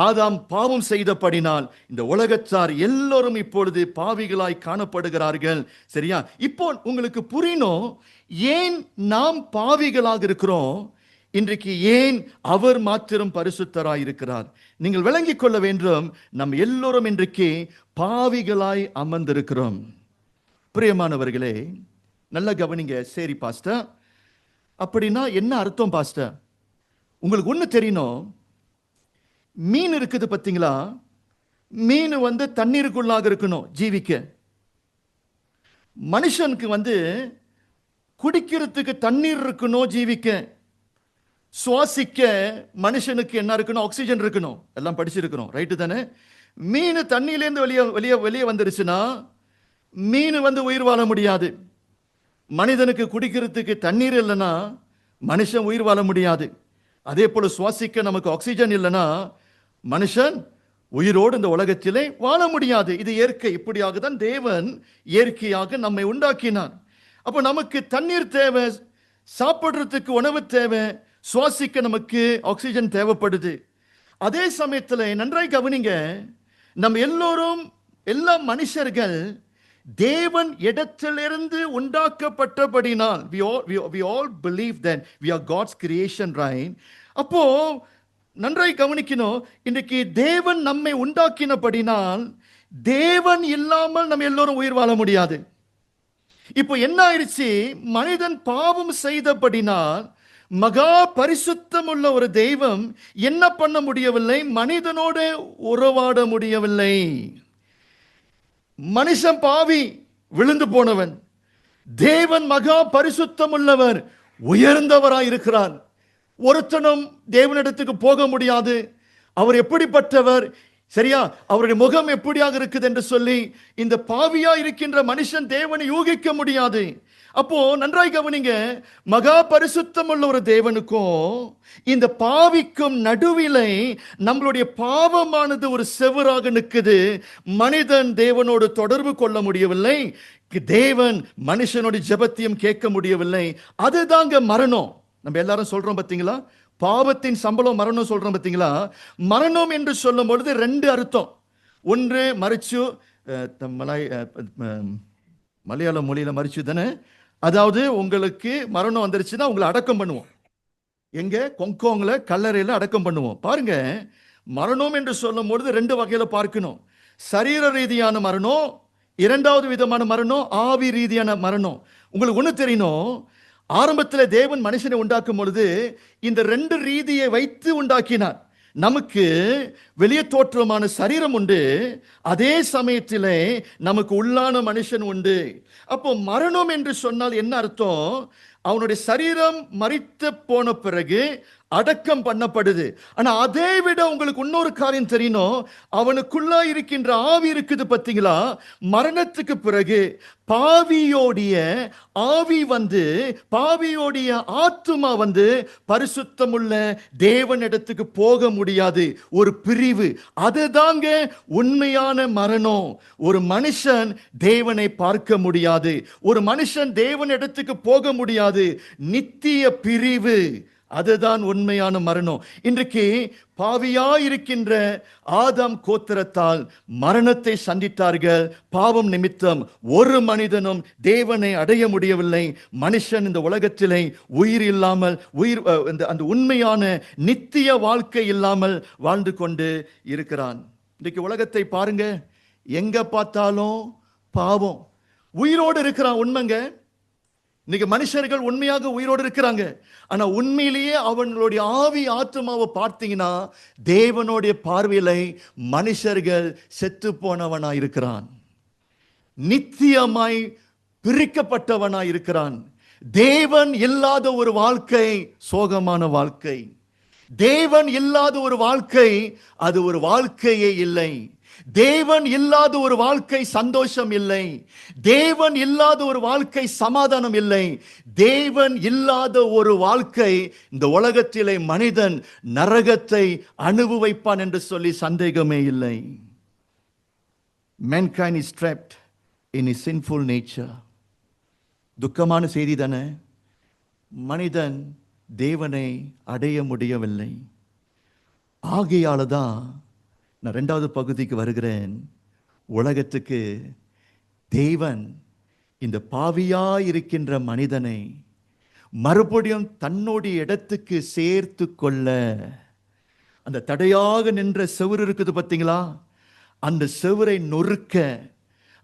ஆதாம் பாவம் செய்தபடினால் இந்த உலகத்தார் எல்லோரும் இப்பொழுது பாவிகளாய் காணப்படுகிறார்கள். சரியா? இப்போ உங்களுக்கு புரியணும், ஏன் நாம் பாவிகளாக இருக்கிறோம், இன்றைக்கு ஏன் அவர் மாத்திரம் பரிசுத்தராய் இருக்கிறார். நீங்கள் விளங்கிக் கொள்ள வேண்டும், நம் எல்லோரும் இன்றைக்கு பாவிகளாய் அமர்ந்திருக்கிறோம். பிரியமானவர்களே, நல்ல கவனிங்க. சரி பாஸ்டர், அப்படின்னா என்ன அர்த்தம் பாஸ்டர்? உங்களுக்கு ஒண்ணு தெரியணும், மீன் இருக்குது பார்த்தீங்களா? மீன் தண்ணீருக்குள்ளாக இருக்கணும் ஜீவிக்க. மனுஷனுக்கு குடிக்கிறதுக்கு தண்ணீர் இருக்கணும் ஜீவிக்க. சுவாசிக்க மனுஷனுக்கு என்ன இருக்கணும்? ஆக்சிஜன் இருக்கணும். எல்லாம் படிச்சிருக்கிறோம், ரைட்டு தானே? மீன் தண்ணியிலேருந்து வெளியே வந்துருச்சுன்னா மீன் உயிர் வாழ முடியாது. மனிதனுக்கு குடிக்கிறதுக்கு தண்ணீர் இல்லைன்னா மனுஷன் உயிர் வாழ முடியாது. அதே போல சுவாசிக்க நமக்கு ஆக்சிஜன் இல்லைன்னா மனுஷன் உயிரோடு இந்த உலகத்திலே வாழ முடியாது. இது இயற்கை. இப்படியாக தான் தேவன் இயற்கையாக நம்மை உண்டாக்கினார். அப்போ நமக்கு தண்ணீர் தேவை, சாப்பிடுறதுக்கு உணவு தேவை, சுவாசிக்க நமக்கு ஆக்சிஜன் தேவைப்படுது. அதே சமயத்தில் நன்றாய் கவனிங்க, நம்ம எல்லோரும், எல்லா மனுஷர்கள் தேவன் இடத்திலிருந்து உண்டாக்கப்பட்டபடினால் we all believe that we are God's creation, right? அப்போ நன்றாய் கவனிக்கணும், இன்றைக்கு தேவன் நம்மை உண்டாக்கினபடினால் தேவன் இல்லாமல் நம்ம எல்லோரும் உயிர் வாழ முடியாது. இப்போ என்ன ஆயிடுச்சு? மனிதன் பாவம் செய்தபடினால் மகா பரிசுத்தம் உள்ள ஒரு தெய்வம் என்ன பண்ண முடியவில்லை? மனிதனோடு உறவாட முடியவில்லை. மனுஷன் பாவி, விழுந்து போனவன். தேவன் மகா பரிசுத்தம் உள்ளவர், உயர்ந்தவராய் இருக்கிறார். ஒருத்தனும் தேவனிடத்துக்கு போக முடியாது. அவர் எப்படிப்பட்டவர், சரியா, அவருடைய முகம் எப்படியாக இருக்குது என்று சொல்லி இந்த பாவியா இருக்கின்ற மனுஷன் தேவனை யூகிக்க முடியாது. அப்போ நன்றாய் கவனிங்க, மகா பரிசுத்தம் உள்ள ஒரு தேவனுக்கும் இந்த பாவிக்கும் நடுவிலே நம்மளுடைய பாவமானது ஒரு செவராக நிற்குது. மனிதன் தேவனோடு தொடர்பு கொள்ள முடியவில்லை, தேவன் மனுஷனுடைய ஜெபத்தையும் கேட்க முடியவில்லை. அதுதாங்க மரணம். நம்ம எல்லாரும் சொல்றோம் பார்த்தீங்களா, பாவத்தின் சம்பளம் மரணம் சொல்றோம் பார்த்தீங்களா. மரணம் என்று சொல்லும் பொழுது ரெண்டு அர்த்தம். ஒன்று மரிச்சு, மலையாள மொழியில மரிச்சு தானே, அதாவது உங்களுக்கு மரணம் வந்துருச்சுன்னா உங்களை அடக்கம் பண்ணுவோம். எங்க? கொங்கோங்ல கல்லறையில அடக்கம் பண்ணுவோம். பாருங்க, மரணம் என்று சொல்லும் பொழுது ரெண்டு வகையில பார்க்கணும். சரீர ரீதியான மரணம், இரண்டாவது விதமான மரணம் ஆவி ரீதியான மரணம். உங்களுக்கு ஒண்ணு தெரியணும், ஆரம்பத்தில் தேவன் மனுஷனை உண்டாக்கும் பொழுது இந்த ரெண்டு ரீதியை வைத்து உண்டாக்கினார். நமக்கு வெளியே தோற்றமான சரீரம் உண்டு, அதே சமயத்தில் நமக்கு உள்ளான மனுஷன் உண்டு. அப்போ மரணம் என்று சொன்னால் என்ன அர்த்தம்? அவனுடைய சரீரம் மரித்து போன பிறகு அடக்கம் பண்ணப்படுது. ஆனா அதை விட உங்களுக்கு இன்னொரு காரியம் தெரியணும், அவனுக்குள்ள இருக்கின்ற ஆவி இருக்குது பார்த்தீங்களா, மரணத்துக்கு பிறகு பாவியோடைய ஆவி பாவியோடைய ஆத்துமா பரிசுத்தமுள்ள தேவனிடத்துக்கு போக முடியாது. ஒரு பிரிவு, அதுதாங்க உண்மையான மரணம். ஒரு மனுஷன் தேவனை பார்க்க முடியாது, ஒரு மனுஷன் தேவனிடத்துக்கு போக முடியாது. நித்திய பிரிவு, அதுதான் உண்மையான மரணம். இன்றைக்கு பாவியா இருக்கின்ற ஆதாம் கோத்திரத்தால் மரணத்தை சந்தித்தார்கள். பாவம் நிமித்தம் ஒரு மனிதனும் தேவனை அடைய முடியவில்லை. மனுஷன் இந்த உலகத்திலே உயிர் இல்லாமல் அந்த உண்மையான நித்திய வாழ்க்கை இல்லாமல் வாழ்ந்து கொண்டு இருக்கிறான். இன்றைக்கு உலகத்தை பாருங்க, எங்க பார்த்தாலும் பாவம். உயிரோடு இருக்கிறான், உண்மைங்க. இன்னைக்கு மனுஷர்கள் உண்மையாக உயிரோடு இருக்கிறாங்க. ஆனா உண்மையிலேயே அவங்களுடைய ஆவி ஆத்மாவை பார்த்தீங்கன்னா தேவனுடைய பார்வையில மனுஷர்கள் செத்து போனவனா இருக்கிறான், நித்தியமாய் பிரிக்கப்பட்டவனா இருக்கிறான். தேவன் இல்லாத ஒரு வாழ்க்கை சோகமான வாழ்க்கை. தேவன் இல்லாத ஒரு வாழ்க்கை அது ஒரு வாழ்க்கையே இல்லை. தேவன் இல்லாத ஒரு வாழ்க்கை சந்தோஷம் இல்லை. தேவன் இல்லாத ஒரு வாழ்க்கை சமாதானம் இல்லை. தேவன் இல்லாத ஒரு வாழ்க்கை இந்த உலகத்திலே மனிதன் நரகத்தை அனுபவிப்பான் என்று சொல்லி சந்தேகமே இல்லை. Mankind is trapped in his sinful nature. துக்கமான செய்தி தானே. மனிதன் தேவனை அடைய முடியவில்லை. ஆகையால தான் நான் 2வது பகுதிக்கு வருகிறேன். உலகத்துக்கு தேவன் இந்த பாவியா இருக்கின்ற மனிதனை மறுபடியும் தன்னுடைய இடத்துக்கு சேர்த்து கொள்ள அந்த தடையாக நின்ற செவுரு இருக்குது பார்த்தீங்களா, அந்த செவுரை நொறுக்க,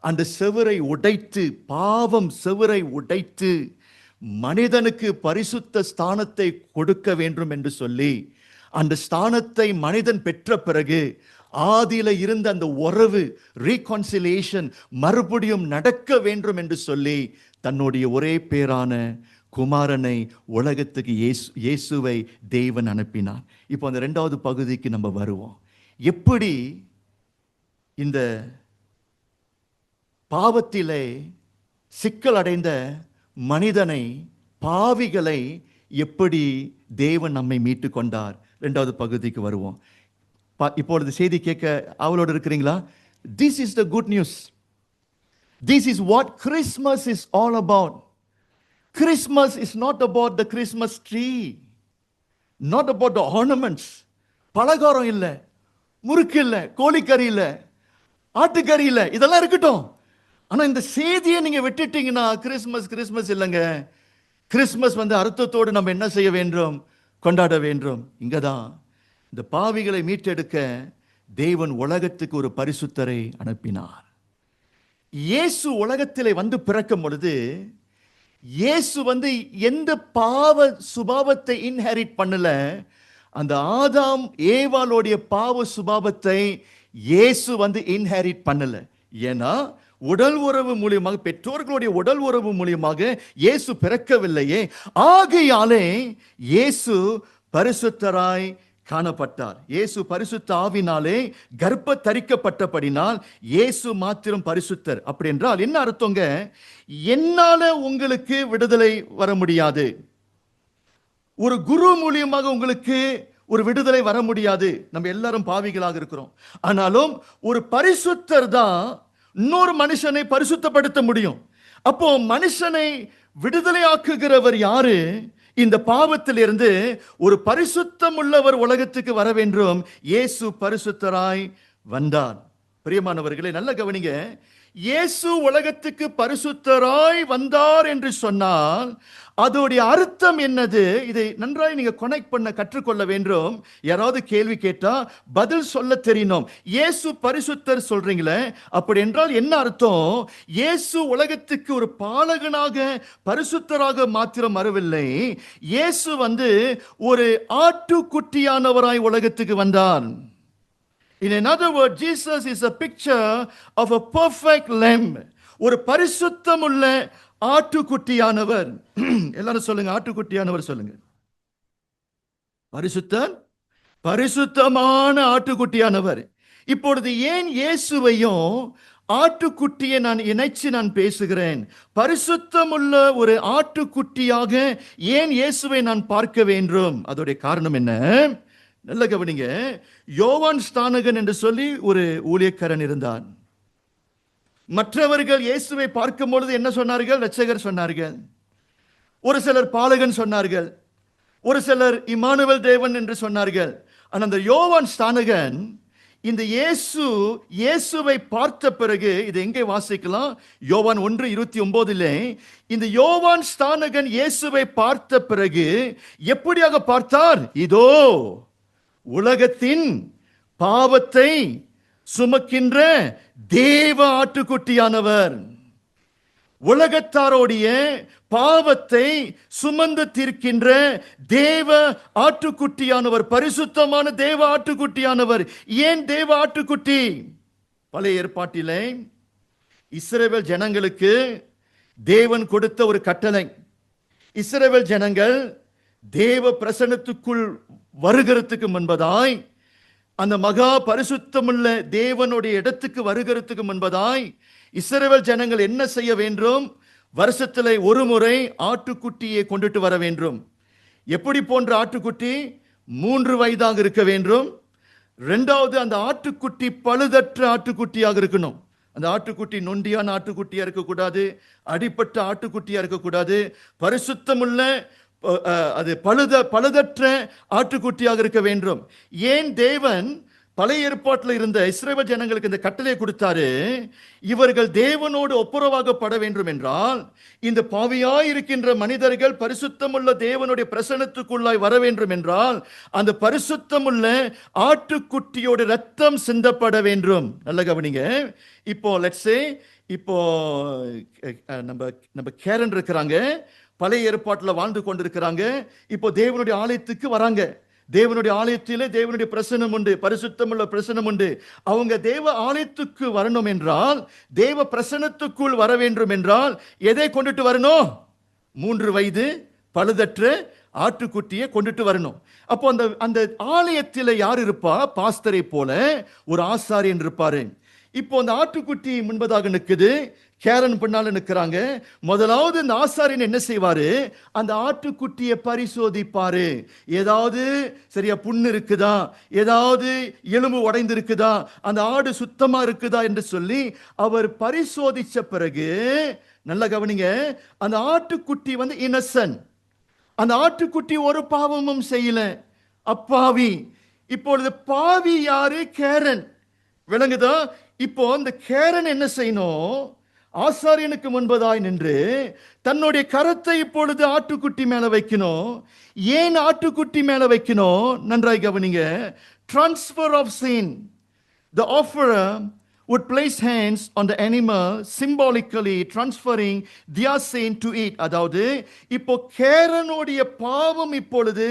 அந்த செவுரை உடைத்து, பாவம் செவுரை உடைத்து மனிதனுக்கு பரிசுத்த ஸ்தானத்தை கொடுக்க வேண்டும் என்று சொல்லி அந்த ஸ்தானத்தை மனிதன் பெற்ற பிறகு ஆதியில இருந்த அந்த உறவு ரீகான்சிலேஷன் மறுபடியும் நடக்க வேண்டும் என்று சொல்லி தன்னுடைய ஒரே பேரான குமாரனை உலகத்துக்கு இயேசுவை தேவன் அனுப்பினார். இப்போ அந்த 2வது பகுதிக்கு நம்ம வருவோம். எப்படி இந்த பாவத்திலே சிக்கல் அடைந்த மனிதனை, பாவிகளை எப்படி தேவன் நம்மை மீட்டு கொண்டார். 2வது பகுதிக்கு வருவோம். இப்பொழுது செய்தி கேட்க அவளோடு இருக்கிறீங்களா? This is the good news. This is what Christmas is all about. Christmas is not about the Christmas tree, not about the ornaments. பலகாரம் இல்ல, முறுக்கு இல்ல, கோழிக்கறி இல்ல, ஆட்டுக்கறி இல்ல, இதெல்லாம் இருக்கட்டும். ஆனா இந்த செய்தியை நீங்க விட்டுட்டீங்கன்னா கிறிஸ்மஸ் இல்லைங்க. கிறிஸ்மஸ் அர்த்தத்தோடு நம்ம என்ன செய்ய வேண்டும்? கொண்டாட வேண்டும். இங்கதான் இந்த பாவிகளை மீட்டெடுக்க தேவன் உலகத்துக்கு ஒரு பரிசுத்தரை அனுப்பினார். இயேசு உலகத்திலே பிறக்கும் பொழுது இயேசு எந்த பாவ சுபாவத்தை இன்ஹெரிட் பண்ணல. அந்த ஆதாம் ஏவாளுடைய பாவ சுபாவத்தை இயேசு இன்ஹெரிட் பண்ணல. ஏன்னா உடல் உறவு மூலியமாக, பெற்றோர்களுடைய உடல் உறவு மூலியமாக இயேசு பிறக்கவில்லையே. ஆகையாலே இயேசு பரிசுத்தராய் காணப்பட்டார். இயேசு பரிசுத்த ஆவினாலே கர்ப்ப தரிக்கப்பட்டபடினால் இயேசு மாத்திரம் பரிசுத்தர். அப்படி என்றால் என்ன அர்த்தங்க? என்னால உங்களுக்கு விடுதலை வர முடியாது, ஒரு குரு மூலியமாக உங்களுக்கு ஒரு விடுதலை வர முடியாது. நம்ம எல்லாரும் பாவிகளாக இருக்கிறோம். ஆனாலும் ஒரு பரிசுத்தர் தான் இன்னொரு மனுஷனை பரிசுத்தப்படுத்த முடியும். அப்போ மனுஷனை விடுதலையாக்குகிறவர் யாரு? இந்த பாவத்திலிருந்து ஒரு பரிசுத்தம் உள்ளவர் உலகத்துக்கு வர வேண்டும். இயேசு பரிசுத்தராய் வந்தார். பிரியமானவர்களே, நல்ல கவனிங்க. இயேசு உலகத்துக்கு பரிசுத்தராய் வந்தார் என்று சொன்னால் அதோடைய அர்த்தம் என்னது? இதை நன்றாய் நீங்க கனெக்ட் பண்ண கற்றுக்கொள்ள வேண்டும். யாராவது கேள்வி கேட்டா பதில் சொல்ல தெரியணும். இயேசு பரிசுத்தர் சொல்றீங்களே, அப்படி என்றால் என்ன அர்த்தம்? இயேசு உலகத்துக்கு ஒரு பாலகனாக பரிசுத்தராக மாத்திரம் வரவில்லை. இயேசு ஒரு ஆட்டுக்குட்டியானவராய் உலகத்துக்கு வந்தார். In another word, Jesus is a picture of a perfect lamb. ஒரு பரிசுத்தமுள்ள ஆட்டுக்குட்டியானவர். எல்லாரும் சொல்லுங்க, ஆட்டுக்குட்டியானவர் சொல்லுங்க. பரிசுத்தர், பரிசுத்தமான ஆட்டுக்குட்டியானவர். இப்பொழுது ஏன் இயேசுவையும் ஆட்டுக்குட்டியை நான் இணைச்சு நான் பேசுகிறேன்? பரிசுத்தமுள்ள ஒரு ஆட்டுக்குட்டியாக ஏன் இயேசுவை நான் பார்க்க வேண்டும்? அதோடைய காரணம் என்ன? நல்ல கவனிங்க. யோவான் ஸ்நானகன் என்று சொல்லி ஒரு ஊழியக்காரன் இருந்தான். மற்றவர்கள் இயேசுவை பார்க்கும் பொழுது என்ன சொன்னார்கள்? இரட்சகர் சொன்னார்கள். ஒரு சிலர் பாலகன் சொன்னார்கள். ஒரு சிலர் இம்மானுவேல் தேவன் என்று சொன்னார்கள். ஆனால் அந்த யோவான் ஸ்நானகன் இந்த இயேசுவை பார்த்த பிறகு, இது எங்கே வாசிக்கலாம்? யோவான் 1:29. இந்த யோவான் ஸ்நானகன் இயேசுவை பார்த்த பிறகு எப்படியாக பார்த்தார்? இதோ உலகத்தின் பாவத்தை சுமக்கின்ற தேவ ஆட்டுக்குட்டியானவர், உலகத்தாரோடைய பாவத்தை சுமந்து தீர்க்கின்ற தேவ ஆட்டுக்குட்டியானவர், பரிசுத்தமான தேவ ஆட்டுக்குட்டியானவர். ஏன் தேவ ஆட்டுக்குட்டி? பழைய ஏற்பாட்டிலே இஸ்ரவேல் ஜனங்களுக்கு தேவன் கொடுத்த ஒரு கட்டளை. இஸ்ரவேல் ஜனங்கள் தேவ பிரசன்னத்துக்குள் வருகிறதுக்கு முன்பதாய், அந்த மகா பரிசுத்தமுள்ள தேவனுடைய இடத்துக்கு வருகிறதுக்கு முன்பதாய் இஸ்ரவேல் ஜனங்கள் என்ன செய்ய வேண்டும்? வருஷத்திலே ஒரு முறை ஆட்டுக்குட்டியை கொண்டுட்டு வர வேண்டும். எப்படி போன்ற ஆட்டுக்குட்டி? 3 வயதாக இருக்க வேண்டும். இரண்டாவது, அந்த ஆட்டுக்குட்டி பழுதற்ற ஆட்டுக்குட்டியாக இருக்கணும். அந்த ஆட்டுக்குட்டி நொண்டியான ஆட்டுக்குட்டியா இருக்கக்கூடாது, அடிப்பட்ட ஆட்டுக்குட்டியா இருக்கக்கூடாது. பரிசுத்தமுள்ள, அது பழுதற்ற ஆட்டுக்குட்டியாக இருக்க வேண்டும். ஏன் தேவன் பழைய ஏற்பாட்டில் இருந்த இஸ்ரவேல் ஜனங்களுக்கு இந்த கட்டளை கொடுத்தாரு? இவர்கள் தேவனோடு ஒப்புரவாகப்பட வேண்டும் என்றால், இந்த பாவியாய் இருக்கின்ற மனிதர்கள் பரிசுத்தமுள்ள தேவனுடைய பிரசன்னத்துக்குள்ளாய் வர வேண்டும் என்றால், அந்த பரிசுத்தமுள்ள ஆட்டுக்குட்டியோட ரத்தம் சிந்தப்பட வேண்டும். நல்ல கவனிங்க. இப்போ லெட்ஸ் சே, இப்போ நம்ம கேரன் இருக்கிறாங்க, பழைய ஏற்பாட்டில் வாழ்ந்து கொண்டிருக்கிறாங்க. இப்போ தேவனுடைய ஆலயத்துக்கு வராங்க. தேவனுடைய ஆலயத்திலே தேவனுடைய பிரசன்னம் உண்டு, பரிசுத்தமுள்ள பிரசன்னம் உண்டு. அவங்க தேவ ஆலயத்துக்கு வரணும் என்றால், தேவ பிரசன்னத்துக்குள் வர வேண்டும் என்றால் எதை கொண்டுட்டு வரணும்? 3 வயது பழுதற்ற ஆட்டுக்குட்டியை கொண்டுட்டு வரணும். அப்போ அந்த ஆலயத்தில் யார் இருப்பா? பாஸ்தரை போல ஒரு ஆசாரியன் இருப்பாரு. இப்போ அந்த ஆட்டுக்குட்டி முன்பதாக நிற்குது, கேரன் பின்னால நிற்கிறாங்க. முதலாவது இந்த ஆசாரியன் என்ன செய்வாரு? அந்த ஆட்டுக்குட்டியை பரிசோதிப்பாரு. ஏதாவது சரியா புண்ணு இருக்குதா, ஏதாவது எலும்பு உடைந்து இருக்குதா, அந்த ஆடு சுத்தமா இருக்குதா என்று சொல்லி அவர் பரிசோதிச்ச பிறகு, நல்ல கவனிங்க, அந்த ஆட்டுக்குட்டி இன்னசென்ட். அந்த ஆட்டுக்குட்டி ஒரு பாவமும் செய்யல, அப்பாவி. இப்பொழுது பாவி யாரு? கேரன். விளங்குதா? இப்போ அந்த கேரன் என்ன செய்யணும்? ஆசாரியனுக்கு முன்பதாய் நின்று தன்னுடைய கரத்தை இப்பொழுது ஆட்டுக்குட்டி மேல வைக்கணும். ஏன் ஆட்டுக்குட்டி மேல வைக்கணும்? நன்றாய் கவனிங்க. Transfer of sin. The offerer would place hands on the animal, symbolically transferring their sin to it. அதாவது இப்போ கேரனுடைய பாவம் இப்பொழுது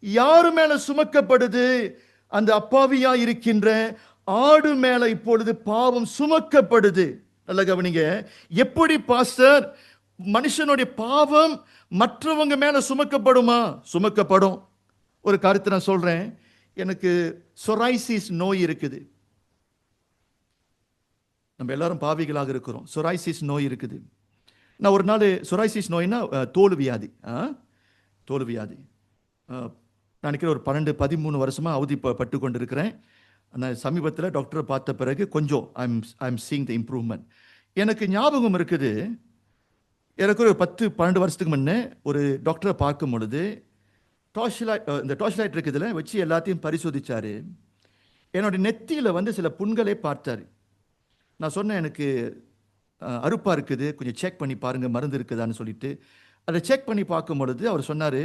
யாரு மேல சுமக்கப்படுது? அந்த அப்பாவியா இருக்கின்ற ஆடு மேல இப்பொழுது பாவம் சுமக்கப்படுது. நல்ல கவனிங்க. எப்படி பாஸ்டர், மனுஷனுடைய பாவம் மற்றவங்க மேல சுமக்கப்படுமா? சுமக்கப்படும். ஒரு கருத்தை நான் சொல்றேன். எனக்கு சொரைசிஸ் நோய் இருக்குது. நம்ம எல்லாரும் பாவிகளாக இருக்கிறோம். சொரைசிஸ் நோய் இருக்குது. நான் ஒரு நாள், சொரைசிஸ் நோய்னா தோல் வியாதி. தோல் வியாதி. நான் நினைக்கிறேன் ஒரு 12-13 வருஷமா அவதிப்பட்டு கொண்டு இருக்கிறேன். நான் சமீபத்தில் டாக்டரை பார்த்த பிறகு கொஞ்சம் ஐம் சீயிங் த இம்ப்ரூவ்மெண்ட். எனக்கு ஞாபகம் இருக்குது, எனக்கு ஒரு 10-12 வருஷத்துக்கு முன்னே ஒரு டாக்டரை பார்க்கும் பொழுது இந்த டார்ச்லைட் இருக்குதுல வச்சு எல்லாத்தையும் பரிசோதிச்சாரு. என்னுடைய நெத்தியில் சில புண்களை பார்த்தாரு. நான் சொன்னேன், எனக்கு அறுப்பாக இருக்குது, கொஞ்சம் செக் பண்ணி பாருங்க, மருந்து இருக்குதான்னு சொல்லிட்டு அதை செக் பண்ணி பார்க்கும் பொழுது அவர் சொன்னார்,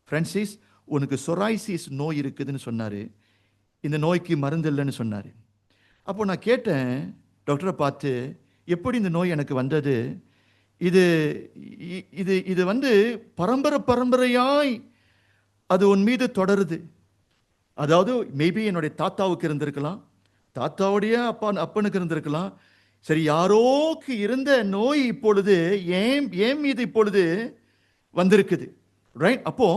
ஃப்ரான்சிஸ், உனக்கு சொரைசிஸ் நோய் இருக்குதுன்னு சொன்னார். இந்த நோய்க்கு மருந்து இல்லைன்னு சொன்னார். அப்போ நான் கேட்டேன் டாக்டரை பார்த்து, எப்படி இந்த நோய் எனக்கு வந்தது? இது இது இது பரம்பரையாய் அது உன் மீது தொடருது. அதாவது மேபி என்னுடைய தாத்தாவுக்கு இருந்திருக்கலாம், தாத்தாவுடைய அப்பனுக்கு இருந்திருக்கலாம். சரி, யாரோக்கு இருந்த நோய் இப்பொழுது ஏன் மீது இப்பொழுது வந்திருக்குது. ரைட்? அப்போ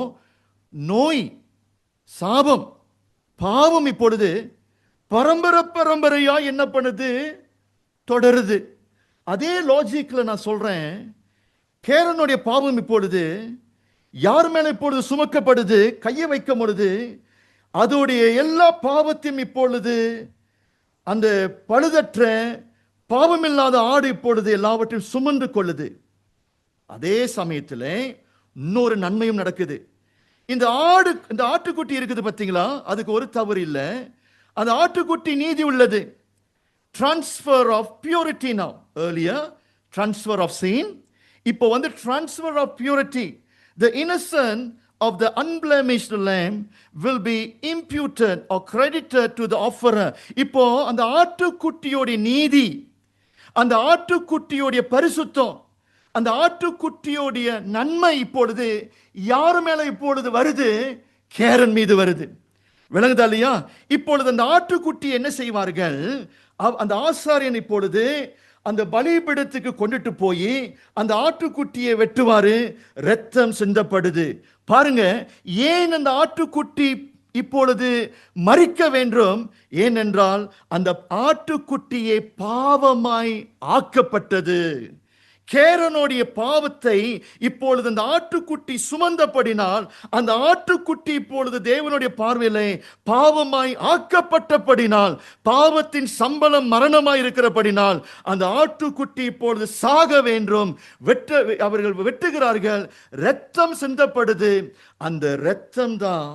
நோய், சாபம், பாவம் இப்பொழுது பரம்பரையா என்ன பண்ணுது? தொடருது. அதே லாஜிக்ல நான் சொல்றேன், கேரனுடைய பாவம் இப்பொழுது யார் மேல இப்பொழுது சுமக்கப்படுது? கையை வைக்கும் பொழுது அதோடைய எல்லா பாவத்தையும் இப்பொழுது அந்த பழுதற்ற பாவமில்லாத ஆடு இப்பொழுது எல்லாவற்றையும் சுமந்து கொள்ளுது. அதே சமயத்தில் இன்னொரு நன்மையும் நடக்குது. இந்த ஆட்டுக்குட்டி இருக்குது பார்த்தீங்களா, அதுக்கு ஒரு தவறு இல்லை. அந்த ஆட்டுக்குட்டி நீதி உள்ளது. Transfer of purity. Now earlier transfer of sin, இப்போ வந்து transfer of purity. The innocent of the unblemished lamb will be imputed or credited to the offerer. இப்போ அந்த ஆட்டுக்குட்டியோட நீதி, அந்த ஆட்டுக்குட்டியோட பரிசுத்தம், அந்த ஆட்டுக்குட்டியோடைய நன்மை இப்பொழுது யார் மேல இப்பொழுது வருது? கேரன் மீது வருது. விளங்குதா இல்லையா? இப்பொழுது அந்த ஆட்டுக்குட்டி என்ன செய்வார்கள்? அந்த ஆசாரியன் இப்பொழுது அந்த பலிபீடத்துக்கு கொண்டுட்டு போய் அந்த ஆட்டுக்குட்டியை வெட்டுவாரு. இரத்தம் சிந்தப்படுது. பாருங்க, ஏன் அந்த ஆட்டுக்குட்டி இப்பொழுது மரிக்க வேண்டும்? ஏனென்றால் அந்த ஆட்டுக்குட்டியை பாவமாய் ஆக்கப்பட்டது. கேரனுடைய பாவத்தை இப்பொழுது அந்த ஆட்டுக்குட்டி சுமந்தபடினால், அந்த ஆட்டுக்குட்டி இப்பொழுது தேவனுடைய பார்வையிலே பாவமாய் ஆக்கப்பட்டபடினால், பாவத்தின் சம்பளம் மரணமாய் இருக்கிறபடினால் அந்த ஆட்டுக்குட்டி இப்பொழுது சாக வேண்டும். அவர்கள் வெட்டுகிறார்கள், இரத்தம் சிந்தப்படுது. அந்த இரத்தம் தான்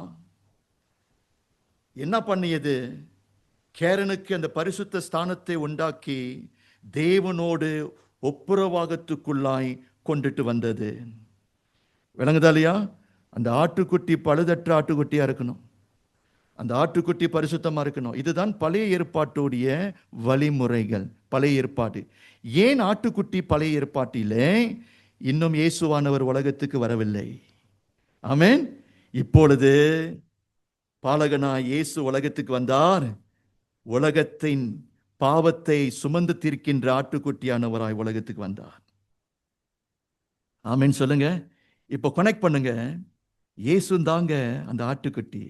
என்ன பண்ணியது? கேரனுக்கு அந்த பரிசுத்த ஸ்தானத்தை உண்டாக்கி தேவனோடு ஒப்புரவாகத்துக்குள்ளாய் கொண்டுட்டு வந்தது. விளங்குதா இல்லையா? அந்த ஆட்டுக்குட்டி பழுதற்ற ஆட்டுக்குட்டியா இருக்கணும். அந்த ஆட்டுக்குட்டி பரிசுத்தமா இருக்கணும். இதுதான் பழைய ஏற்பாட்டுடைய வழிமுறைகள். பழைய ஏற்பாடு. ஏன் ஆட்டுக்குட்டி பழைய ஏற்பாட்டிலே இன்னும் இயேசுவானவர் உலகத்துக்கு வரவில்லை? ஆமென். இப்பொழுது பாலகனாய் இயேசு உலகத்துக்கு வந்தார். உலகத்தின் பாவத்தை சுமந்து தீர்க்கின்ற ஆட்டுக்குட்டியானவராய் உலகத்துக்கு வந்தார். ஆமென் சொல்லுங்க. இப்போ கனெக்ட் பண்ணுங்க. இயேசு தாங்க அந்த ஆட்டுக்குட்டி.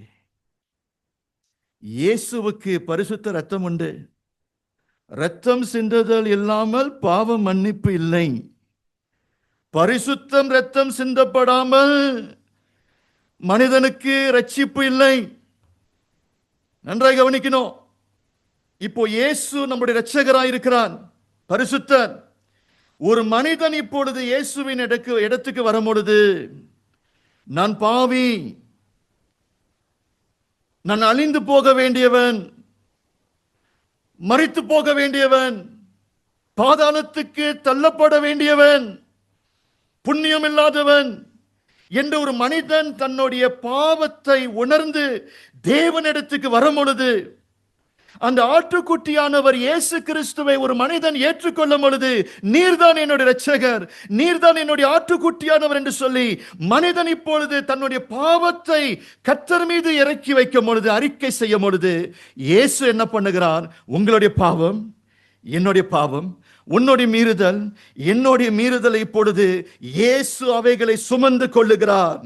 இயேசுவுக்கு பரிசுத்த ரத்தம் உண்டு. ரத்தம் சிந்துதல் இல்லாமல் பாவ மன்னிப்பு இல்லை. பரிசுத்தம் ரத்தம் சிந்தப்படாமல் மனிதனுக்கு ரட்சிப்பு இல்லை. நன்றாக கவனிக்கணும். இப்போ இயேசு நம்முடைய இரட்சகராய் இருக்கிறார், பரிசுத்தர். ஒரு மனிதன் இப்பொழுது இயேசுவின் இடத்துக்கு வரும்பொழுது, நான் பாவி, நான் அழிந்து போக வேண்டியவன், மரித்து போக வேண்டியவன், பாதாளத்துக்கு தள்ளப்பட வேண்டியவன், புண்ணியம் இல்லாதவன் என்ற ஒரு மனிதன் தன்னுடைய பாவத்தை உணர்ந்து தேவனிடத்துக்கு வரும்பொழுது, அந்த ஆட்டுக்குட்டியானவர் இயேசு கிறிஸ்துவை ஒரு மனிதன் ஏற்றுக்கொள்ளும் பொழுது, நீர்தான் என்னுடைய இரட்சகர், நீர்தான் என்னுடைய ஆட்டுக்குட்டியானவர் என்று சொல்லி மனிதன் இப்பொழுது தன்னுடைய பாவத்தை கர்த்தர் மீது இறக்கி வைக்கும் பொழுது, அறிக்கை செய்யும் பொழுது, இயேசு என்ன பண்ணுகிறார்? உங்களுடைய பாவம் என்னுடைய பாவம், உன்னுடைய மீறுதல் என்னுடைய மீறுதலை இப்பொழுது இயேசு அவைகளை சுமந்து கொள்ளுகிறார்.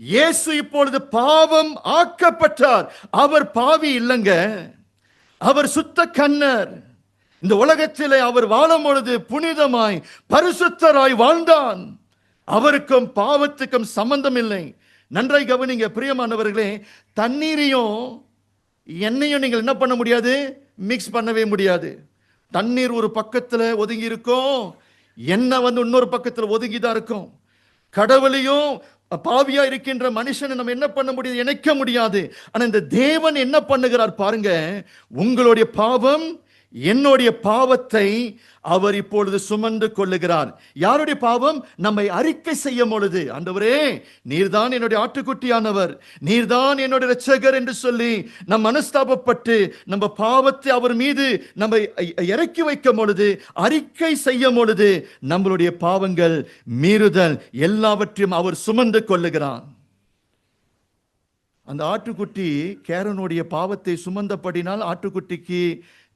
இயேசு இப்பொழுது பாவம் ஆக்கப்பட்டார். அவர் பாவி இல்லைங்க, அவர் சுத்த கன்னர். இந்த உலகத்திலே அவர் வாழும் பொழுது புனிதமாய் பரிசுத்தராய் வாழ்ந்தான். அவருக்கும் பாவத்துக்கும் சம்பந்தம் இல்லை. நன்றாய் கவனிங்க பிரியமானவர்களே. தண்ணீரையும் எண்ணெயும் நீங்கள் என்ன பண்ண முடியாது? மிக்ஸ் பண்ணவே முடியாது. தண்ணீர் ஒரு பக்கத்துல ஒதுங்கி இருக்கும், எண்ணெய் வந்து இன்னொரு பக்கத்துல ஒதுங்கிதான் இருக்கும். கடவுளையும் பாவியா இருக்கின்ற மனுஷனை நம்ம என்ன பண்ண முடியாது? இணைக்க முடியாது. ஆனா இந்த தேவன் என்ன பண்ணுகிறார் பாருங்க. உங்களுடைய பாவம் என்னுடைய பாவத்தை அவர் இப்பொழுது சுமந்து கொள்ளுகிறார். யாருடைய பாவம்? நம்மை அறிக்கை செய்யும் பொழுது, ஆண்டவரே நீர்தான் என்னுடைய ஆட்டுக்குட்டியானவர், நீர்தான் என்னுடைய இரட்சகர் என்று சொல்லி நம் மனஸ்தாபப்பட்டு நம்ம பாவத்தை அவர் மீது நம்ம இறக்கி வைக்கும் பொழுது, அறிக்கை செய்யும் பொழுது, நம்மளுடைய பாவங்கள் மீறுதல் எல்லாவற்றையும் அவர் சுமந்து கொள்ளுகிறார். அந்த ஆட்டுக்குட்டி கேரனுடைய பாவத்தை சுமந்தபடினால் ஆட்டுக்குட்டிக்கு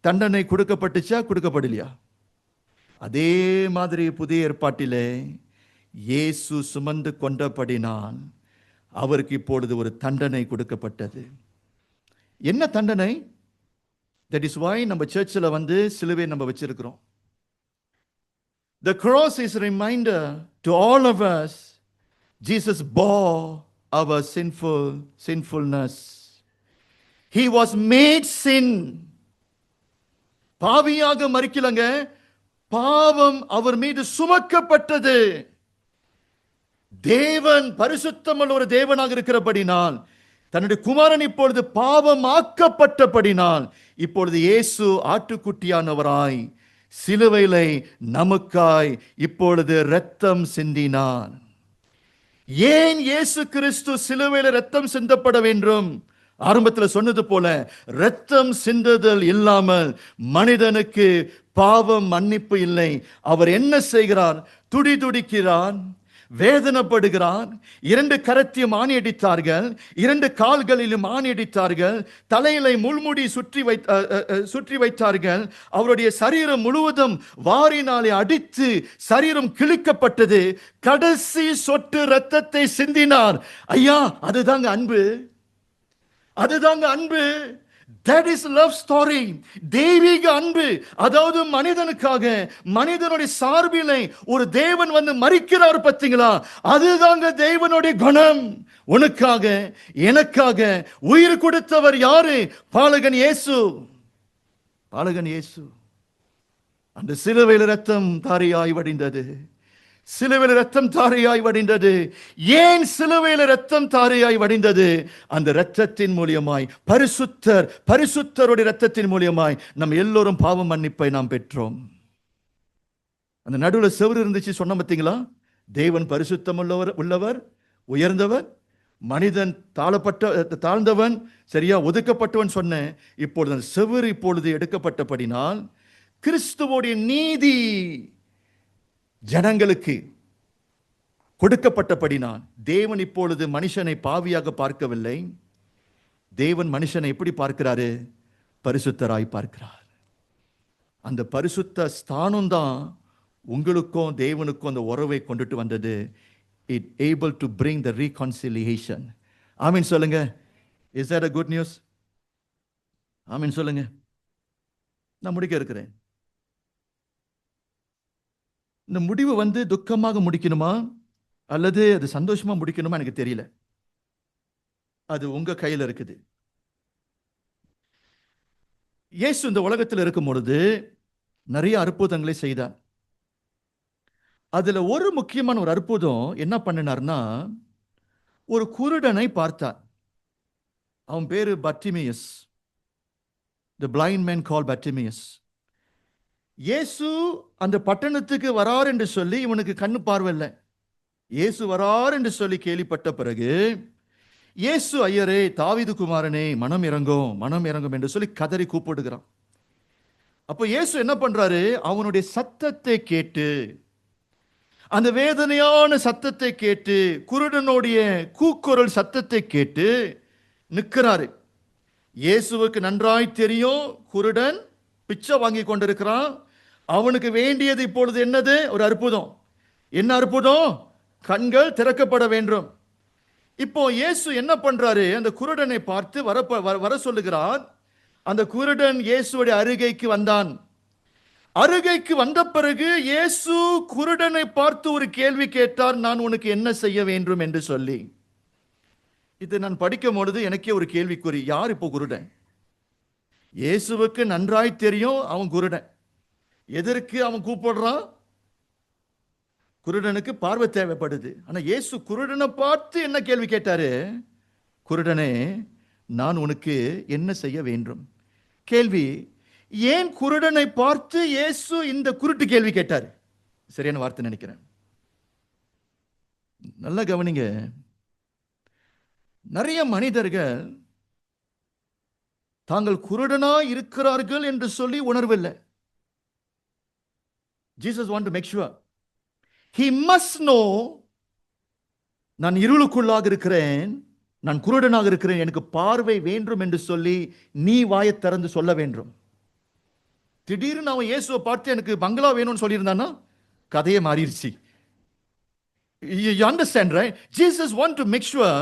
தண்டனை கொடுக்கப்பட்டுச்சா? கொடுக்கப்படலையா? அதே மாதிரி புதிய ஏற்பாட்டிலே இயேசு சுமந்து கொண்டபடினால் அவருக்கு இப்பொழுது ஒரு தண்டனை கொடுக்கப்பட்டது. என்ன தண்டனை? தட் இஸ் வை நம்ம சர்ச்சில் வந்து சிலுவை நம்ம வச்சிருக்கிறோம். The cross is a reminder to all of us, Jesus bore our sinfulness. He was made sin. பாவியாக மரிக்கலங்க, பாவம் அவர் மீது சுமக்கப்பட்டது. தேவன் பரிசுத்தமுள்ள ஒரு தேவனாக இருக்கிறபடினால், தன்னுடைய குமாரன் இப்பொழுது பாவமாக்கப்பட்டபடினால், இப்பொழுது இயேசு ஆட்டுக்குட்டியானவராய் சிலுவையிலே நமக்காய் இப்பொழுது இரத்தம் சிந்தினார். ஏன் இயேசு கிறிஸ்து சிலுவையில இரத்தம் சிந்தப்பட வேண்டும்? ஆரம்பத்தில் சொன்னது போல, இரத்தம் சிந்துதல் இல்லாமல் மனிதனுக்கு பாவம் மன்னிப்பு இல்லை. அவர் என்ன செய்கிறார்? துடிதுடிக்கிறார், வேதனைப்படுகிறார். 2 கரத்தையும் ஆணியடித்தார்கள், 2 கால்களிலும் ஆணியடித்தார்கள், தலையில முள்முடி சுற்றி வைத்தார்கள். அவருடைய சரீரம் முழுவதும் வாரினாலே அடித்து சரீரம் கிழிக்கப்பட்டது. கடைசி சொட்டு இரத்தத்தை சிந்தினார். ஐயா, அதுதாங்க அன்பு, அதுதாங்க அன்பு. That is love story. தெய்வீக அன்பு. அதாவது மனிதனுக்காக, மனிதனுடைய சார்பிலே ஒரு தேவன் வந்து மரிக்கிறார் பார்த்தீங்களா? அதுதாங்க தேவனுடைய குணம். உனக்காக எனக்காக உயிர் கொடுத்தவர் யாரு? பாலகன் இயேசு. பாலகன் இயேசு. அந்த சிலுவையில் இரத்தம் தாரையாய் வடிந்தது. சிலுவையில் இரத்தம் தாரையாய் வடிந்தது. ஏன் சிலுவையில் இரத்தம் தாரையாய் வடிந்தது? அந்த இரத்தத்தின் மூலியமாய், பரிசுத்தருடைய இரத்தத்தின் மூலியமாய் நம்ம எல்லோரும் பாவ மன்னிப்பை நாம் பெற்றோம். அந்த நடுவில் செவுரு இருந்துச்சு சொன்ன பார்த்தீங்களா? தேவன் பரிசுத்தம் உள்ளவர், உயர்ந்தவர், மனிதன் தாழ்ந்தவன், சரியா, ஒதுக்கப்பட்டவன் சொன்ன. இப்பொழுது அந்த செவுரு இப்பொழுது எடுக்கப்பட்டபடினால் கிறிஸ்துவோடைய நீதி ஜனங்களுக்கு கொடுக்கப்பட்டபடினால், தேவன் இப்பொழுது மனுஷனை பாவியாக பார்க்கவில்லை. தேவன் மனுஷனை எப்படி பார்க்கிறாரு? பரிசுத்தராய் பார்க்கிறார். அந்த பரிசுத்த ஸ்தானம் தான் உங்களுக்கும் தேவனுக்கும் அந்த உறவை கொண்டுட்டு வந்தது. It able to bring the reconciliation. ஆமீன் சொல்லுங்க. Is that a good news? ஆமீன் சொல்லுங்க. நான் முடிக்க இருக்கிறேன். இந்த முடிவு வந்து துக்கமாக முடிக்கணுமா அல்லது அது சந்தோஷமா முடிக்கணுமா எனக்கு தெரியல. அது உங்க கையில் இருக்குது. இயேசு இந்த உலகத்தில் இருக்கும் பொழுது நிறைய அற்புதங்களை செய்தார். அதுல ஒரு முக்கியமான ஒரு அற்புதம் என்ன பண்ணினார்னா, ஒரு குருடனை பார்த்தார். அவன் பேரு பர்டிமியஸ். The blind man called Bartimaeus. இயேசு அந்த பட்டணத்துக்கு வரார் என்று சொல்லி இவனுக்கு கண்ணு பார்வையில்லை. இயேசு வரார் என்று சொல்லி கேள்விப்பட்ட பிறகு, இயேசு ஐயரே, தாவீது குமாரனே, மனம் இறங்கும் என்று சொல்லி கதறி கூப்பிடுகிறான். அப்போ இயேசு என்ன பண்றாரு? அவனுடைய சத்தத்தை கேட்டு, அந்த வேதனையான சத்தத்தை கேட்டு, குருடனுடைய கூக்குரல் சத்தத்தை கேட்டு நிற்கிறாரு. இயேசுவுக்கு நன்றாய் தெரியும், குருடன் பிச்சை வாங்கி கொண்டிருக்கிறான். அவனுக்கு வேண்டியது இப்பொழுது என்னது? ஒரு அற்புதம். என்ன அற்புதம்? கண்கள் திறக்கப்பட வேண்டும். இப்போ இயேசு என்ன பண்றாரு? அந்த குருடனை பார்த்து வர சொல்லுகிறார். அந்த குருடன் இயேசுடைய அருகைக்கு வந்தான். அருகைக்கு வந்த பிறகு இயேசு குருடனை பார்த்து ஒரு கேள்வி கேட்டார், நான் உனக்கு என்ன செய்ய வேண்டும் என்று சொல்லி. இதை நான் படிக்கும் பொழுது எனக்கே ஒரு கேள்விக்குறி. யார் இப்போ குருடன்? இயேசுவுக்கு நன்றாய் தெரியும் அவன் குருடன். எதற்கு அவன் கூப்பிடுறான்? குருடனுக்கு பார்வை தேவைப்படுது. ஆனா இயேசு குருடனை பார்த்து என்ன கேள்வி கேட்டாரு? குருடனே, நான் உனக்கு என்ன செய்ய வேண்டும்? கேள்வி. ஏன் குருடனை பார்த்து இயேசு இந்த குருட்டு கேள்வி கேட்டார்? சரியான வார்த்தை நினைக்கிறேன். நல்லா கவனிங்க. நிறைய மனிதர்கள் தாங்கள் குருடனா இருக்கிறார்கள் என்று சொல்லி உணர்வில்லை. Jesus want to make sure he must know, நான் இருளுக்குள்ளாக இருக்கிறேன், நான் குருடனாக இருக்கிறேன், எனக்கு பார்வை வேண்டும் என்று சொல்லி நீ வாயை திறந்து சொல்ல வேண்டும். திடீர்னு அவன் இயேசுவை பார்த்து எனக்கு பங்களா வேணும்னு சொல்லியிருந்தானா கதையே மாறிடுச்சு. You understand, right? Jesus want to make sure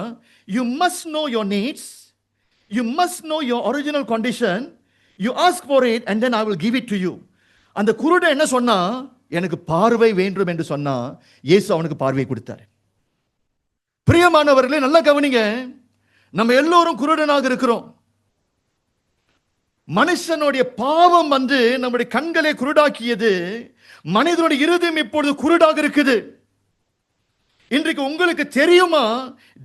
you must know your needs, you must know your original condition, you ask for it and then I will give it to you. அந்த குருடன் என்ன சொன்னா? எனக்கு பார்வை வேண்டும் என்று சொன்னா இயேசு அவனுக்கு பார்வை கொடுத்தார். பிரியமானவர்களே, நல்லா கவனிங்க. நம்ம எல்லோரும் குருடனாக இருக்கிறோம். மனுஷனுடைய பாவம் வந்து நம்முடைய கண்களை குருடாக்கியது. மனிதனுடைய இருதயம் இப்பொழுது குருடாக இருக்குது. இன்றைக்கு உங்களுக்கு தெரியுமா,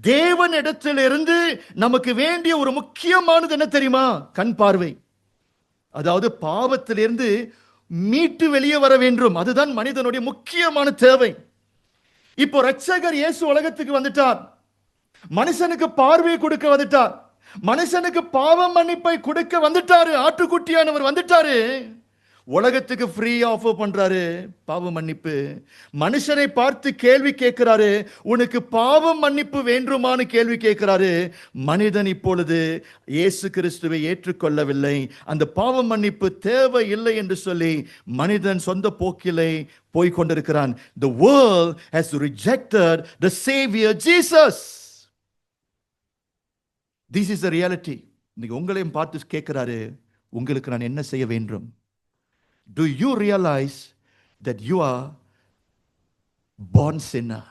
தேவன் இடத்திலிருந்து நமக்கு வேண்டிய ஒரு முக்கியமானது என்ன தெரியுமா? கண் பார்வை. அதாவது பாவத்திலிருந்து மீட்டு வெளியே வர வேண்டும். அதுதான் மனிதனுடைய முக்கியமான தேவை. இப்போ ரட்சகர் இயேசு உலகத்துக்கு வந்துட்டார். மனுஷனுக்கு பார்வையை கொடுக்க வந்துட்டார். மனுஷனுக்கு பாவ மன்னிப்பை கொடுக்க வந்துட்டாரு. ஆட்டுக்குட்டியானவர் வந்துட்டாரு. உலகத்துக்கு ஃப்ரீ ஆஃபர் பண்றாரு பாவ மன்னிப்பு. மனுஷனை பார்த்து கேள்வி கேட்கிறாரு, உனக்கு பாவ மன்னிப்பு வேண்டுமான்னு கேள்வி கேட்கிறாரு. மனிதன் இப்பொழுது இயேசு கிறிஸ்துவை ஏற்றுக்கொள்ளவில்லை. அந்த பாவ மன்னிப்பு தேவை இல்லை என்று சொல்லி மனிதன் சொந்த போக்கிலே போய் கொண்டிருக்கிறான். The world has rejected the Savior Jesus. This is the reality. இன்னைக்கு உங்களையும் பார்த்து கேட்கிறாரு, உங்களுக்கு நான் என்ன செய்ய வேண்டும்? Do you realize that you are born sinner?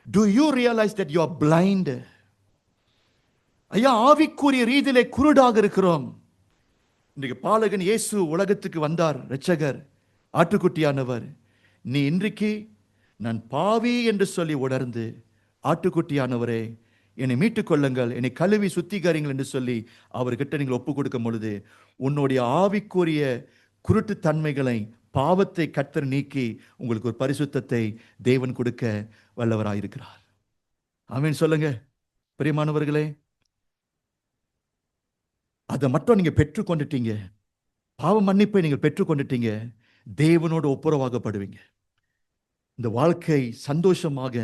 Do you realize that you are blind? ஐயா, ஆவிக்குரிய ரீதியிலே குருடாக இருக்கிறோம். இன்றைக்கு பாலகன் இயேசு உலகத்துக்கு வந்தார், இரட்சகர், ஆட்டுக்குட்டியானவர். நீ இன்றைக்கு நான் பாவி என்று சொல்லி உணர்ந்து, ஆட்டுக்குட்டியானவரே என்னை மீட்டுக் கொள்ளுங்கள், என்னை கழுவி சுத்திகரிங்கள் என்று சொல்லி அவர்கிட்ட நீங்கள் ஒப்பு கொடுக்கும் பொழுது உன்னுடைய ஆவிக்குரிய குருட்டு தன்மைகளை, பாவத்தை கர்த்தர் நீக்கி உங்களுக்கு ஒரு பரிசுத்தத்தை தேவன் கொடுக்க வல்லவராயிருக்கிறார். ஆமென் சொல்லுங்க பிரியமானவர்களே. அதை மட்டும் நீங்க பெற்றுக்கொண்டுட்டீங்க, பாவ மன்னிப்பை நீங்கள் பெற்றுக்கொண்டுட்டீங்க, தேவனோடு ஒப்புரவாகப்படுவீங்க. இந்த வாழ்க்கை சந்தோஷமாக,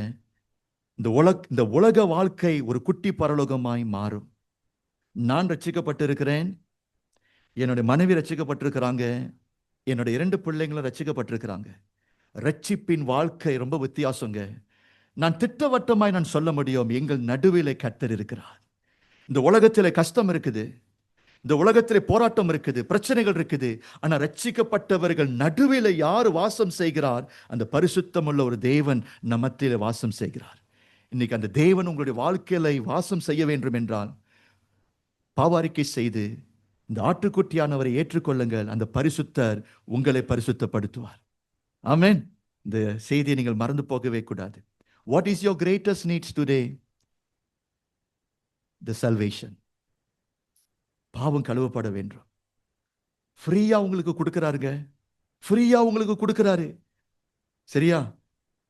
இந்த உலக வாழ்க்கை ஒரு குட்டி பரலோகமாய் மாறும். நான் ரட்சிக்கப்பட்டிருக்கிறேன், என்னுடைய மனைவி ரட்சிக்கப்பட்டிருக்கிறாங்க, என்னுடைய 2 பிள்ளைங்களும் ரட்சிக்கப்பட்டிருக்கிறாங்க. ரட்சிப்பின் வாழ்க்கை ரொம்ப வித்தியாசங்க. நான் திட்டவட்டமாய் நான் சொல்ல முடியும், எங்கள் நடுவிலே கர்த்தர் இருக்கிறார். இந்த உலகத்திலே கஷ்டம் இருக்குது, இந்த உலகத்திலே போராட்டம் இருக்குது, பிரச்சனைகள் இருக்குது. ஆனால் ரட்சிக்கப்பட்டவர்கள் நடுவிலே யார் வாசம் செய்கிறார்? அந்த பரிசுத்தமுள்ள ஒரு தேவன் நம்மத்திலே வாசம் செய்கிறார். இன்னைக்கு அந்த தேவன் உங்களுடைய வாழ்க்கையில வாசம் செய்ய வேண்டும் என்றால் பாவ அறிக்கை செய்து இந்த ஆட்டுக்குட்டியானவரை ஏற்றுக்கொள்ளுங்கள். அந்த பரிசுத்தர் உங்களை பரிசுத்தப்படுத்துவார். ஆமென். இந்த செய்தியை நீங்கள் மறந்து போகவே கூடாது. What is your greatest needs today? The salvation. பாவம் கழுவப்பட வேண்டும். ஃப்ரீயா உங்களுக்கு கொடுக்கிறாருங்க, ஃப்ரீயா உங்களுக்கு கொடுக்கிறாரு. சரியா?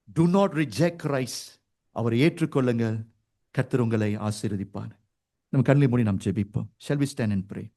Do not reject Christ. அவரை ஏற்றுக்கொள்ளுங்கள், கர்த்தர் உங்களை ஆசீர்வதிப்பார். நம்ம கண்களை மூடி நாம் ஜெபிப்போம். Shall we stand and pray?